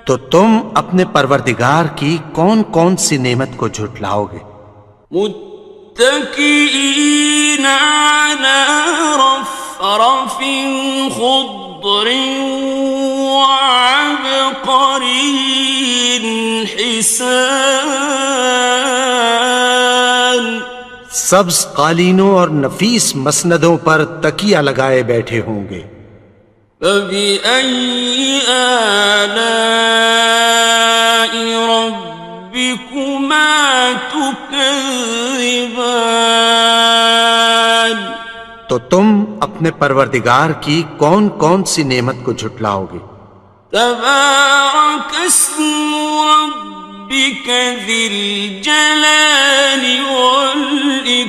تو تم اپنے پروردگار کی کون کون سی نعمت کو جھٹلاؤ گے؟ متكئين على رفرف خضر وعبقري حسان سبز قالینوں اور نفیس مسندوں پر تکیہ لگائے بیٹھے ہوں گے. فبأي آلاء ربكما تكذبان. تو تم اپنے پروردگار کی کون کون سی نعمت کو جھٹلاؤ گے؟ تبارك اسم ربك ذي الجلال والإكرام.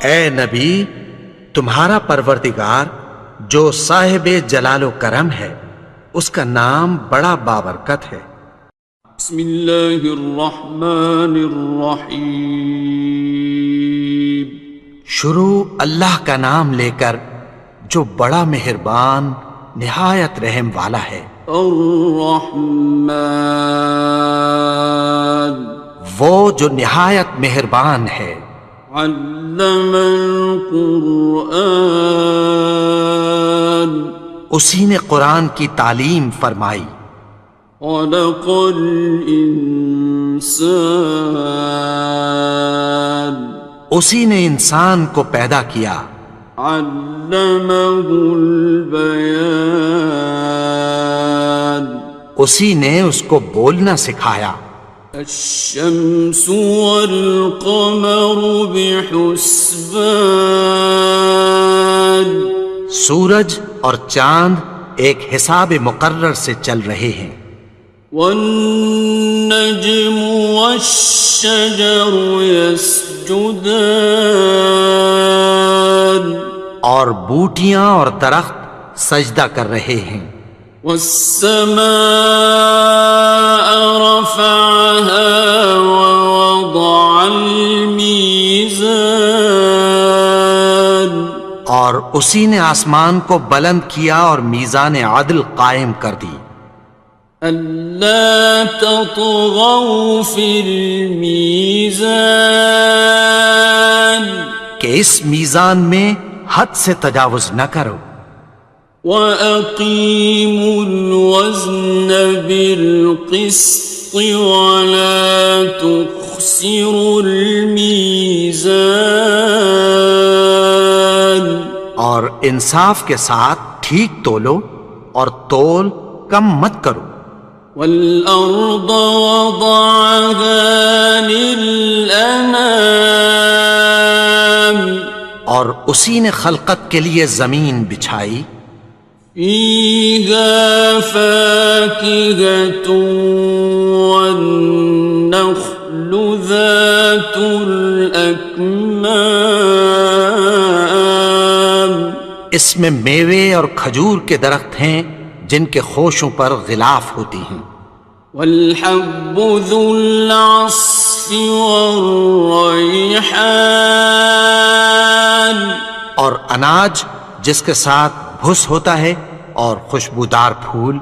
اے نبی، تمہارا پروردگار جو صاحب جلال و کرم ہے، اس کا نام بڑا بابرکت ہے. بسم اللہ الرحمن الرحیم. شروع اللہ کا نام لے کر جو بڑا مہربان نہایت رحم والا ہے. الرحمن وہ جو نہایت مہربان ہے. علم القرآن اسی نے قرآن کی تعلیم فرمائی. خلق الانسان اسی نے انسان کو پیدا کیا. علمہ البیان اسی نے اس کو بولنا سکھایا. الشمس والقمر بحسبان سورج اور چاند ایک حساب مقرر سے چل رہے ہیں. والنجم والشجر يسجدان اور بوٹیاں اور درخت سجدہ کر رہے ہیں. والسماء رفعها ووضع الميزان اور اسی نے آسمان کو بلند کیا اور میزان عدل قائم کر دی. ألا تطغوا في الميزان کہ اس میزان میں حد سے تجاوز نہ کرو. وَأَقِيمُوا الْوَزْنَ بِالْقِسْطِ وَلَا تُخْسِرُوا الْمِيزَانَ اور انصاف کے ساتھ ٹھیک تولو اور تول کم مت کرو. وَالْأَرْضَ وَضَعَهَا لِلْأَنَامِ اور اسی نے خلقت کے لیے زمین بچھائی. فِيهَا فَاكِهَةٌ وَالنَّخْلُ ذَاتُ الْأَكْمَامِ اس میں میوے اور کھجور کے درخت ہیں جن کے خوشوں پر غلاف ہوتی ہیں. وَالْحَبُّ ذُو الْعَصْفِ وَالرَّيْحَانِ اور اناج جس کے ساتھ بھس ہوتا ہے اور خوشبودار پھول.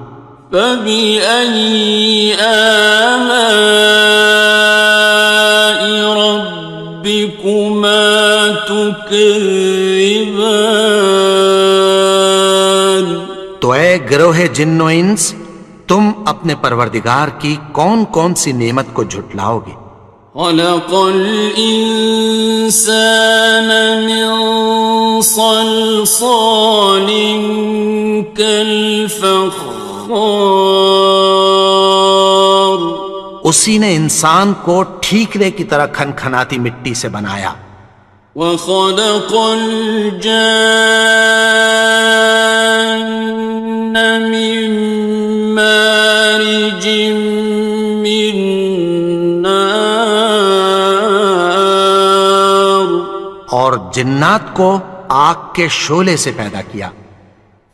فَبِأَيِّ آلَاءِ رَبِّكُمَا تُكَذِّبَانِ تو اے گروہ جن و انس، تم اپنے پروردگار کی کون کون سی نعمت کو جھٹلاؤ گے؟ خلق الإنسان من صلصال كالفخار اسی نے انسان کو ٹھیکرے کی طرح کھنکھناتی مٹی سے بنایا. وخلق الجان من مارج من نار اور جنات کو آگ کے شعلے سے پیدا کیا.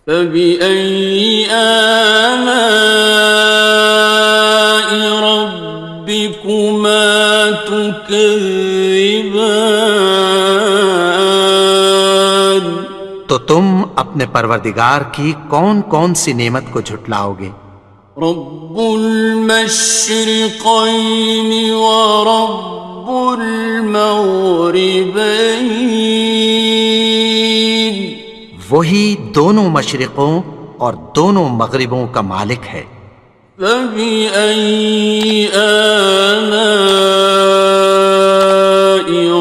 فبأي آلاء ربكما تكذبان تو تم اپنے پروردگار کی کون کون سی نعمت کو جھٹلاؤ گے؟ رب المشرقين ورب المغربين وہی دونوں مشرقوں اور دونوں مغربوں کا مالک ہے. فبأي آلاء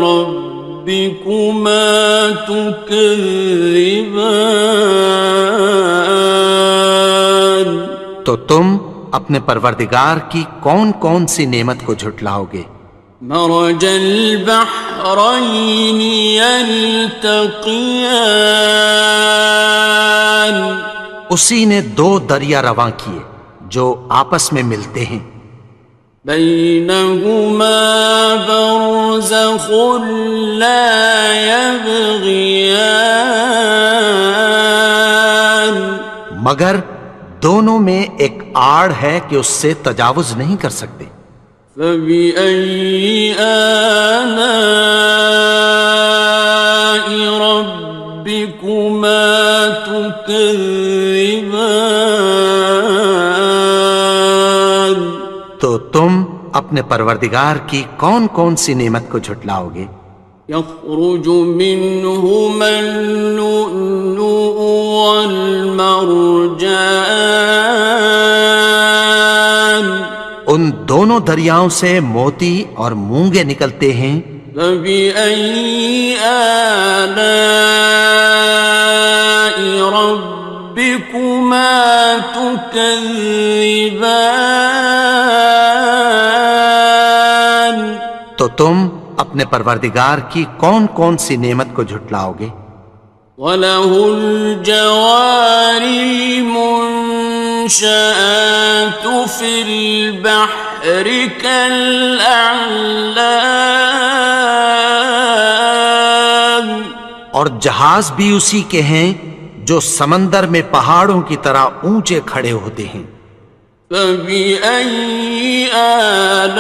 ربكما تكذبان؟ تو تم اپنے پروردگار کی کون کون سی نعمت کو جھٹلاؤ گے؟ مرج البحرين يلتقيان، اسی نے دو دریا رواں کیے جو آپس میں ملتے ہیں، بينهما برزخ لا يبغيان، مگر دونوں میں ایک آڑ ہے کہ اس سے تجاوز نہیں کر سکتے۔ فبأي آلاء ربكما تكذبان؟ تو تم اپنے پروردگار کی کون کون سی نعمت کو جھٹلاؤ گے؟ يخرج منهما اللؤلؤ والمرجان، ان دونوں دریاؤں سے موتی اور مونگے نکلتے ہیں۔ فبأي آلاء ربكما تكذبان؟ تو تم اپنے پروردگار کی کون کون سی نعمت کو جھٹلاؤ گے؟ وَلَهُ الْجَوَارِ الْمُنشَآتُ فِي الْبَحْرِ كَالْأَعْلَامِ، اور جہاز بھی اسی کے ہیں جو سمندر میں پہاڑوں کی طرح اونچے کھڑے ہوتے ہیں۔ فَبِأَيِّ آلَاءِ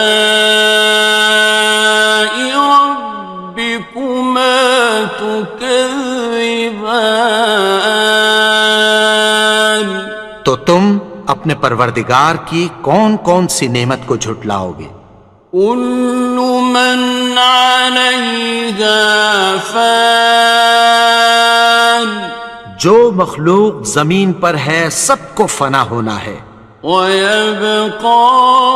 رَبِّكُمَا تُكَذِّبَانِ؟ تو تم اپنے پروردگار کی کون کون سی نعمت کو جھٹلاؤ گے؟ كُلُّ مَنْ عَلَيْهَا فَانٍ، جو مخلوق زمین پر ہے سب کو فنا ہونا ہے، وَيَبْقَى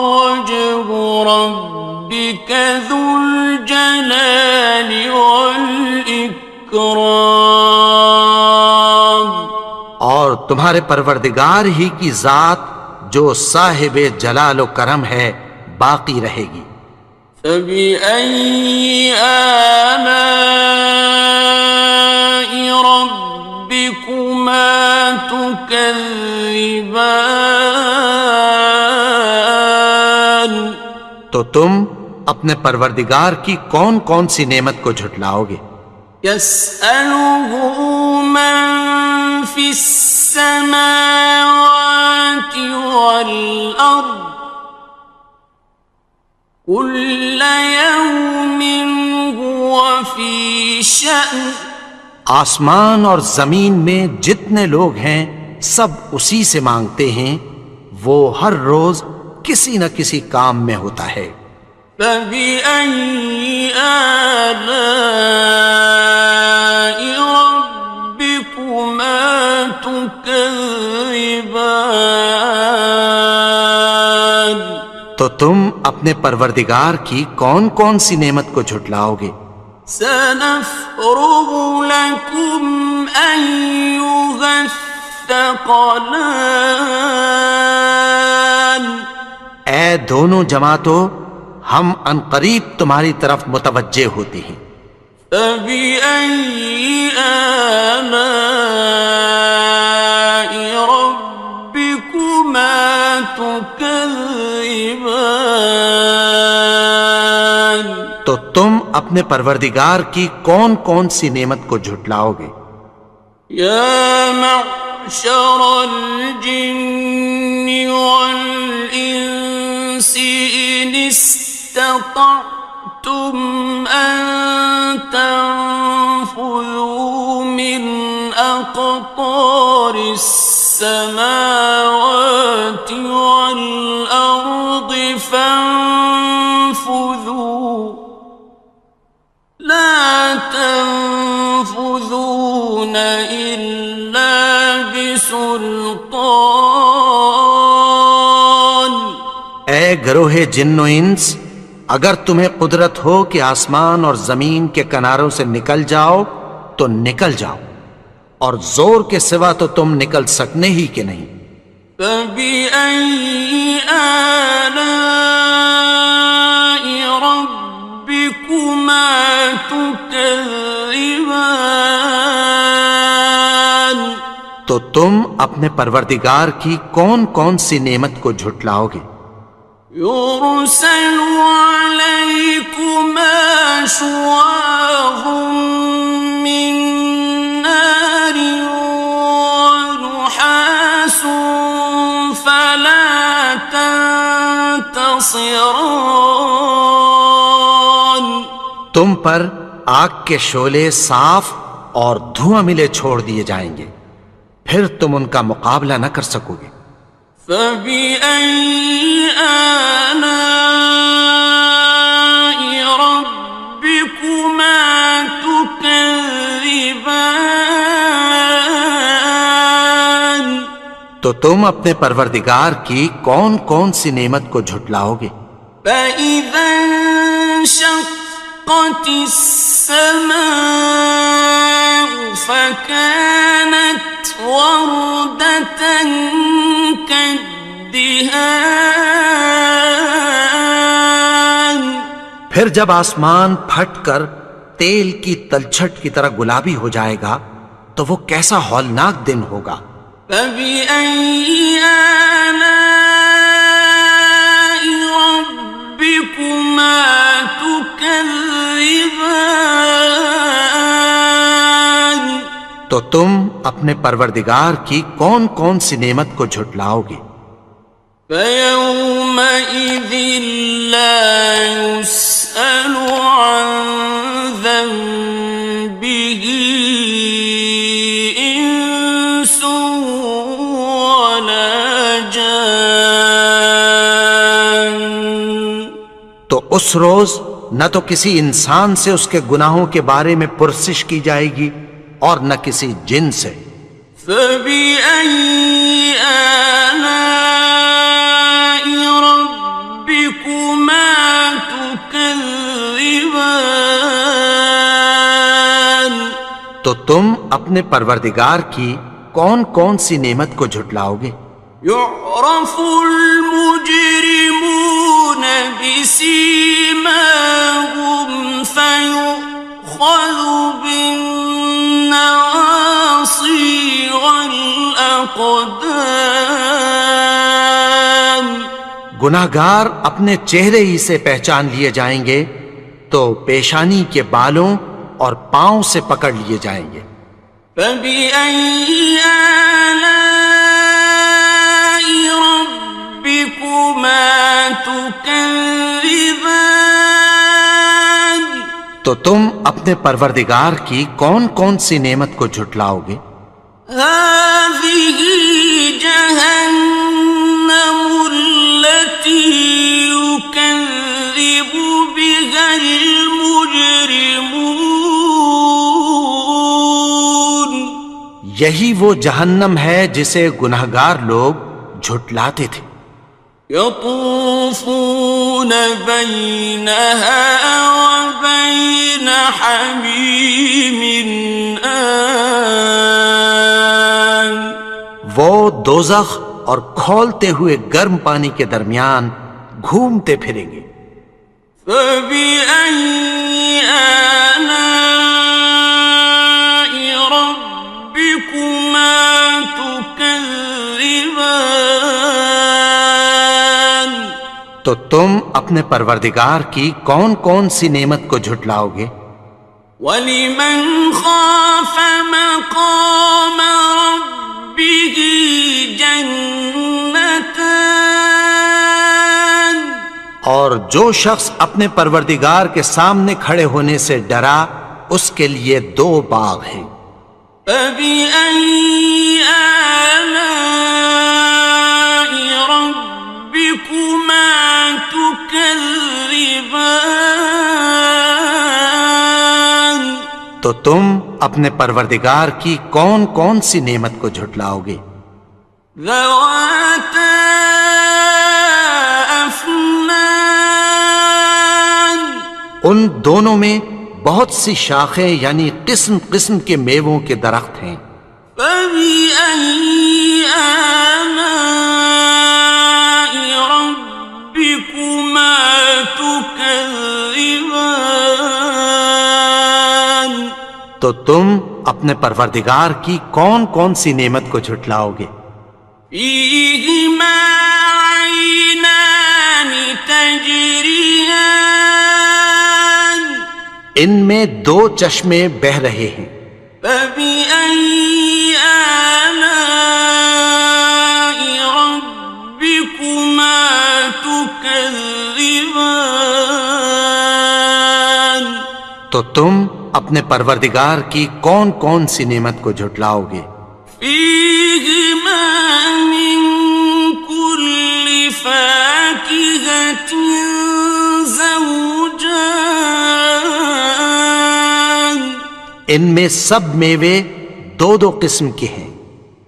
وَجْهُ رَبِّكَ ذُو الْجَلَالِ وَالْإِكْرَامِ، اور تمہارے پروردگار ہی کی ذات جو صاحب جلال و کرم ہے باقی رہے گی۔ فَبِأَيِّ آلَاءِ رَبِّكُمَا تُكَذِّبَانِ؟ تو تم اپنے پروردگار کی کون کون سی نعمت کو جھٹلاؤ گے؟ يَسْأَلُهُ مَن فِي السَّمَاوَاتِ وَالْأَرْضِ كُلَّ يَوْمٍ هُوَ فِي شَأْنٍ، آسمان اور زمین میں جتنے لوگ ہیں سب اسی سے مانگتے ہیں، وہ ہر روز کسی نہ کسی کام میں ہوتا ہے۔ فَبِأَيِّ آلَاءِ رَبِّكُمَا تُكَذِّبَانِ؟ تو تم اپنے پروردگار کی کون کون سی نعمت کو جھٹلاؤ گے؟ سَنَفْرُغُ لَكُمْ أَيُّهَ الثَّقَلَانِ، اے دونوں جماعتوں، ہم عنقریب تمہاری طرف متوجہ ہوتے ہیں۔ فَبِأَيِّ آلَاءِ رَبِّكُمَا تُكَذِّبَانِ؟ تو تم اپنے پروردگار کی کون کون سی نعمت کو جھٹلاؤ گے؟ یا معشر الجن والانس ان استطعتم ان تنفذوا من اقطار السماوات والارض فانفذوا لا تنفذون إلا بسلطان، گروہ جن و انس، اگر تمہیں قدرت ہو کہ آسمان اور زمین کے کناروں سے نکل جاؤ تو نکل جاؤ، اور زور کے سوا تو تم نکل سکنے ہی کہ نہیں۔ فَبِأَيِّ آلَاءِ رَبِّكُمَا تُكَذِّبَانِ، تو تم اپنے پروردگار کی کون کون سی نعمت کو جھٹلاؤ گے؟ يُرْسَلُ عَلَيْكُمَا شُوَاظٌ مِّن نَّارٍ وَنُحَاسٌ فَلَا تَنتَصِرَانِ، تم پر آگ کے شعلے صاف اور دھواں ملے چھوڑ دیے جائیں گے، پھر تم ان کا مقابلہ نہ کر سکو گے۔ فَبِأَيِّ آلَاءِ رَبِّكُمَا تُكَذِّبَانِ، تو تم اپنے پروردگار کی کون کون سی نعمت کو جھٹلاؤ گے؟ فَإِذَا انشَقَّتِ السَّمَاءُ فَكَانَتْ وَرْدَةً كَالدِّهَانِ، پھر جب آسمان پھٹ کر تیل کی تلچھٹ کی طرح گلابی ہو جائے گا تو وہ کیسا ہولناک دن ہوگا۔ فَبِأَيِّ آلَاءِ رَبِّكُمَا تُكَذِّبَانِ، تو تم اپنے پروردگار کی کون کون سی نعمت کو جھٹلاؤ گے؟ فَيَوْمَئِذٍ لَا يُسْأَلُ عَن ذَنبِهِ إِنسٌ وَلَا جَانٌّ، تو اس روز نہ تو کسی انسان سے اس کے گناہوں کے بارے میں پرسش کی جائے گی اور نہ کسی جن سے۔ فَبِأَيِّ آلَاءِ رَبِّكُمَا تُكَذِّبَانِ، تو تم اپنے پروردگار کی کون کون سی نعمت کو جھٹلاؤ گے؟ يُعْرَفُ الْمُجْرِمُونَ بِسِيمَاهُمْ فَيُؤْخَذُ بِالنَّوَاصِي وَالْأَقْدَامِ، گناہگار اپنے چہرے ہی سے پہچان لیے جائیں گے تو پیشانی کے بالوں اور پاؤں سے پکڑ لیے جائیں گے۔ فَبِأَيِّ آلَاءِ رَبِّكُمَا تُكَذِّبَانِ، تو تم اپنے پروردگار کی کون کون سی نعمت کو جھٹلاؤ گے؟ هَٰذِهِ جَهَنَّمُ الَّتِي يُكَذِّبُ بِهَا الْمُجْرِمُونَ، یہی وہ جہنم ہے جسے گناہگار لوگ جھٹلاتے تھے۔ يَطُوفُونَ بَيْنَهَا وَبَيْنَ حَمِيمٍ آنٍ، وہ دوزخ اور کھولتے ہوئے گرم پانی کے درمیان گھومتے پھریں گے۔ فَبِأَيِّ آلَاءِ رَبِّكُمَا تُكَذِّبَانِ، تو تم اپنے پروردگار کی کون کون سی نعمت کو جھٹلاؤ گے؟ وَلِمَنْ خَافَ مَقَامَ رَبِّهِ جَنَّتَانِ، اور جو شخص اپنے پروردگار کے سامنے کھڑے ہونے سے ڈرا اس کے لیے دو باغ ہیں۔ فَبِأَيِّ آلَاءِ رَبِّكُمَا تُكَذِّبَانِ، تو تم اپنے پروردگار کی کون کون سی نعمت کو جھٹلاؤ گے؟ ذَوَاتَا أَفْنَانٍ دونوں میں بہت سی شاخیں یعنی قسم قسم کے میووں کے درخت ہیں۔ فَبِأَيِّ آلَاءِ رَبِّكُمَا تُكَذِّبَانِ تو تم اپنے پروردگار کی کون کون سی نعمت کو جھٹلاؤ گے؟ فِيهِمَا عَيْنَانِ تَجْرِيَانِ ان میں دو چشمے بہہ رہے ہیں۔ فَبِأَيِّ آلَاءِ رَبِّكُمَا تُكَذِّبَانِ تو تم اپنے پروردگار کی کون کون سی نعمت کو جھٹلاؤ گے؟ فِيهِمَا مِن كُلِّ فَاكِهَةٍ زَوْجَانِ ان میں سب میوے دو دو قسم کے ہیں۔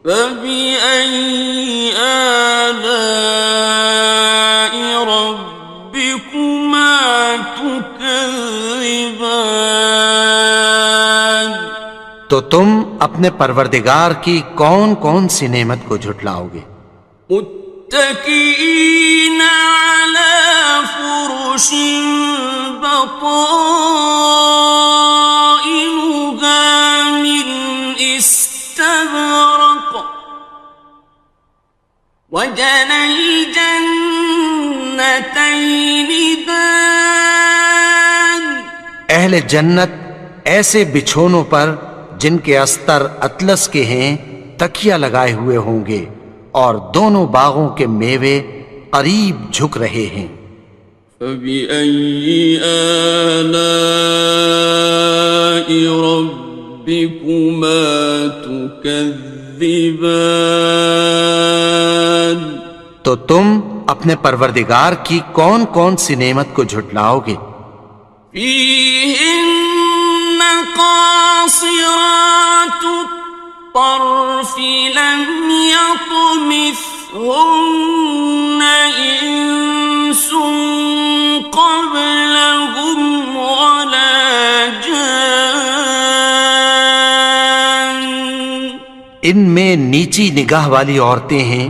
فَبِأَيِّ آلَاءِ رَبِّكُمَا تُكَذِّبَانِ تو تم اپنے پروردگار کی کون کون سی نعمت کو جھٹلاؤ گے؟ متكئين على فرش بطائنها من استبرق وجنى الجنتين دان اہل جنت ایسے بچھونوں پر جن کے استر اطلس کے ہیں تکیہ لگائے ہوئے ہوں گے، اور دونوں باغوں کے میوے قریب جھک رہے ہیں۔ فَبِأَيِّ آلَاءِ رَبِّكُمَا تُكَذِّبَانِ تو تم اپنے پروردگار کی کون کون سی نعمت کو جھٹلاؤ گے؟ فِيهِنَّ قَاصِرَاتُ الطَّرْفِ لَمْ يَطْمِثْهُنَّ إِنسٌ قَبْلَهُمْ وَلَا جَانٌّ ان میں نیچی نگاہ والی عورتیں ہیں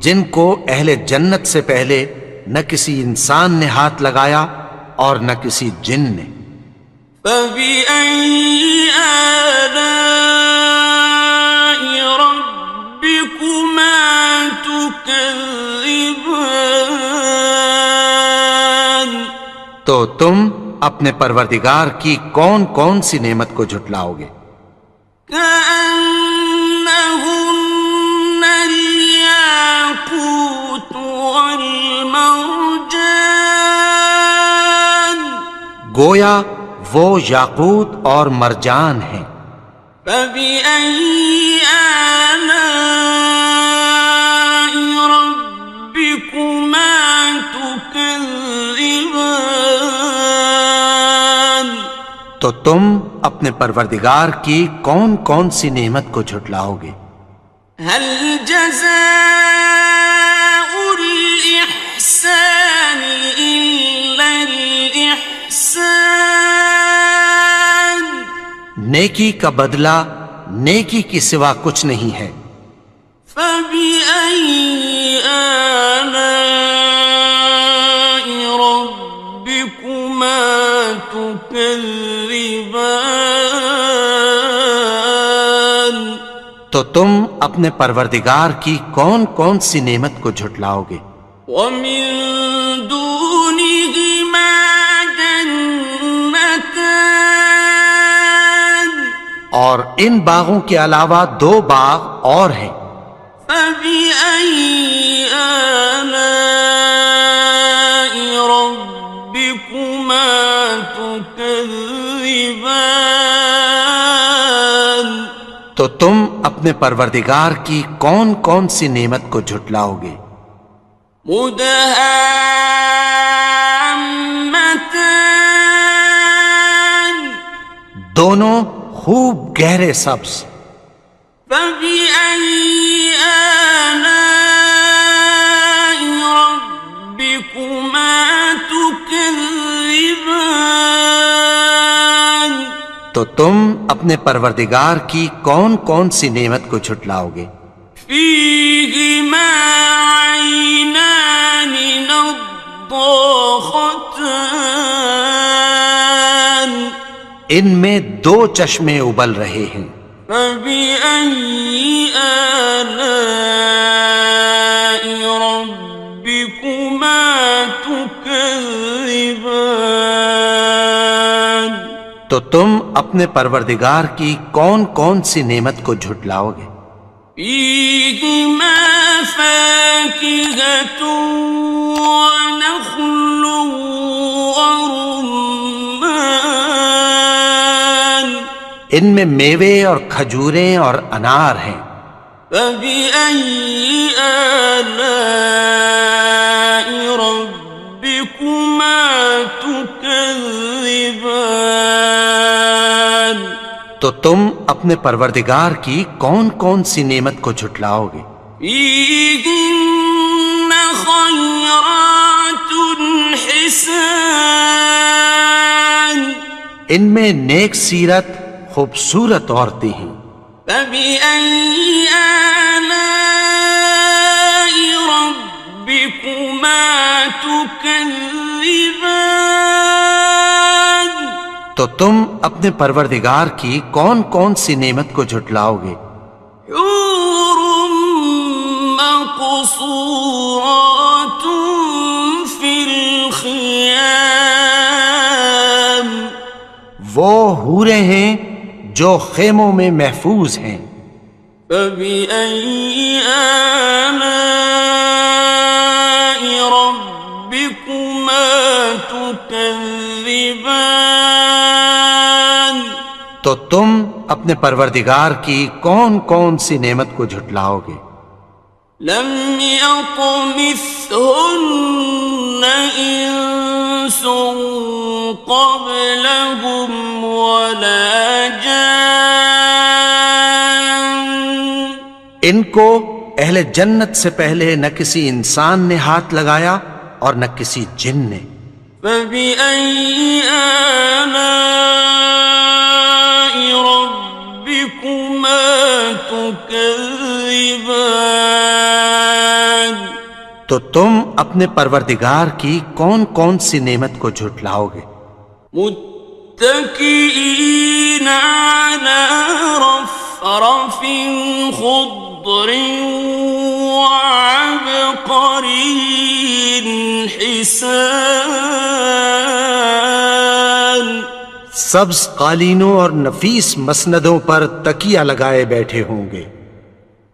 جن کو اہل جنت سے پہلے نہ کسی انسان نے ہاتھ لگایا اور نہ کسی جن نے۔ فَبِأَيِّ آلَاءِ رَبِّكُمَا تُكَذِّبَانِ تو تم اپنے پروردگار کی کون کون سی نعمت کو جھٹلاؤ گے؟ كَأَنَّهُنَّ الْيَاقُوتُ وَالْمَرْجَانُ گویا وہ یاقوت اور مرجان ہیں۔ فَبِأَيِّ آلَاءِ رَبِّكُمَا تُكَذِّبَانِ تو تم اپنے پروردگار کی کون کون سی نعمت کو جھٹلاؤ گے؟ هَلْ جَزَاءُ الْإِحْسَانِ إِلَّا الْإِحْسَانُ نیکی کا بدلہ نیکی کی سوا کچھ نہیں ہے۔ فَبِأَيِّ آلَاءِ رَبِّكُمَا تُكَذِّبَانِ تو تم اپنے پروردگار کی کون کون سی نعمت کو جھٹلاؤ گے؟ وَمِن دُونِهِمَا جَنَّتَانِ اور ان باغوں کے علاوہ دو باغ اور ہیں۔ فَبِأَيِّ آلَاءِ رَبِّكُمَا تُكَذِّبَانِ تو تم اپنے پروردگار کی کون کون سی نعمت کو جھٹلاؤ گے؟ مُدْهَامَّتَانِ دونوں خوب گہرے سبز۔ فَبِأَيِّ آلَاءِ رَبِّكُمَا تُكَذِّبَانِ تو تم اپنے پروردگار کی کون کون سی نعمت کو جھٹلاؤ گے؟ فيهما عينان نضاختان ان میں دو چشمے ابل رہے ہیں، فبأي آلاء ربكما تكذبان تو تم اپنے پروردگار کی کون کون سی نعمت کو جھٹلاؤ گے؟ فيهما فاكهة ونخل ورمان ان میں میوے اور کھجوریں اور انار ہیں۔ فبأي آلاء ربكما تكذبان تو تم اپنے پروردگار کی کون کون سی نعمت کو جھٹلاؤ گے؟ فيهن خيرات حسان ان میں نیک سیرت خوبصورت عورتیں ہیں۔ فبأي آلاء ربكما تكذبان تو تم اپنے پروردگار کی کون کون سی نعمت کو جھٹلاؤ گے؟ حور مقصورات في الخيام وہ حوریں ہیں جو خیموں میں محفوظ ہیں۔ فبأي آلاء ربكما تكذبان تو تم اپنے پروردگار کی کون کون سی نعمت کو جھٹلاؤ گے؟ لم يطمثهن إنس قبلهم ولا جان ان کو اہل جنت سے پہلے نہ کسی انسان نے ہاتھ لگایا اور نہ کسی جن نے۔ فبأي آلاء ربكما تكذبان تو تم اپنے پروردگار کی کون کون سی نعمت کو جھٹلاؤ گے؟ متكئين على رفرف خضر وعبقري حسان سبز قالینوں اور نفیس مسندوں پر تکیہ لگائے بیٹھے ہوں گے۔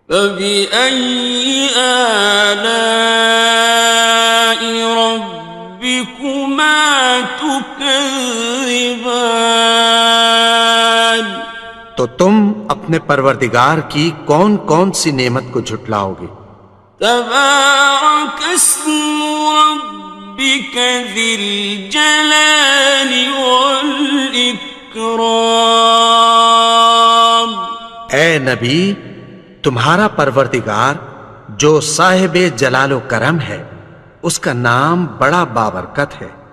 فبأي آلاء ربكما تكذبان تو تم اپنے پروردگار کی کون کون سی نعمت کو جھٹلاؤ گے؟ تبارك اسم ربك ذي الجلال والإكرام اے نبی، تمہارا پروردگار جو صاحب جلال و کرم ہے، اس کا نام بڑا بابرکت ہے۔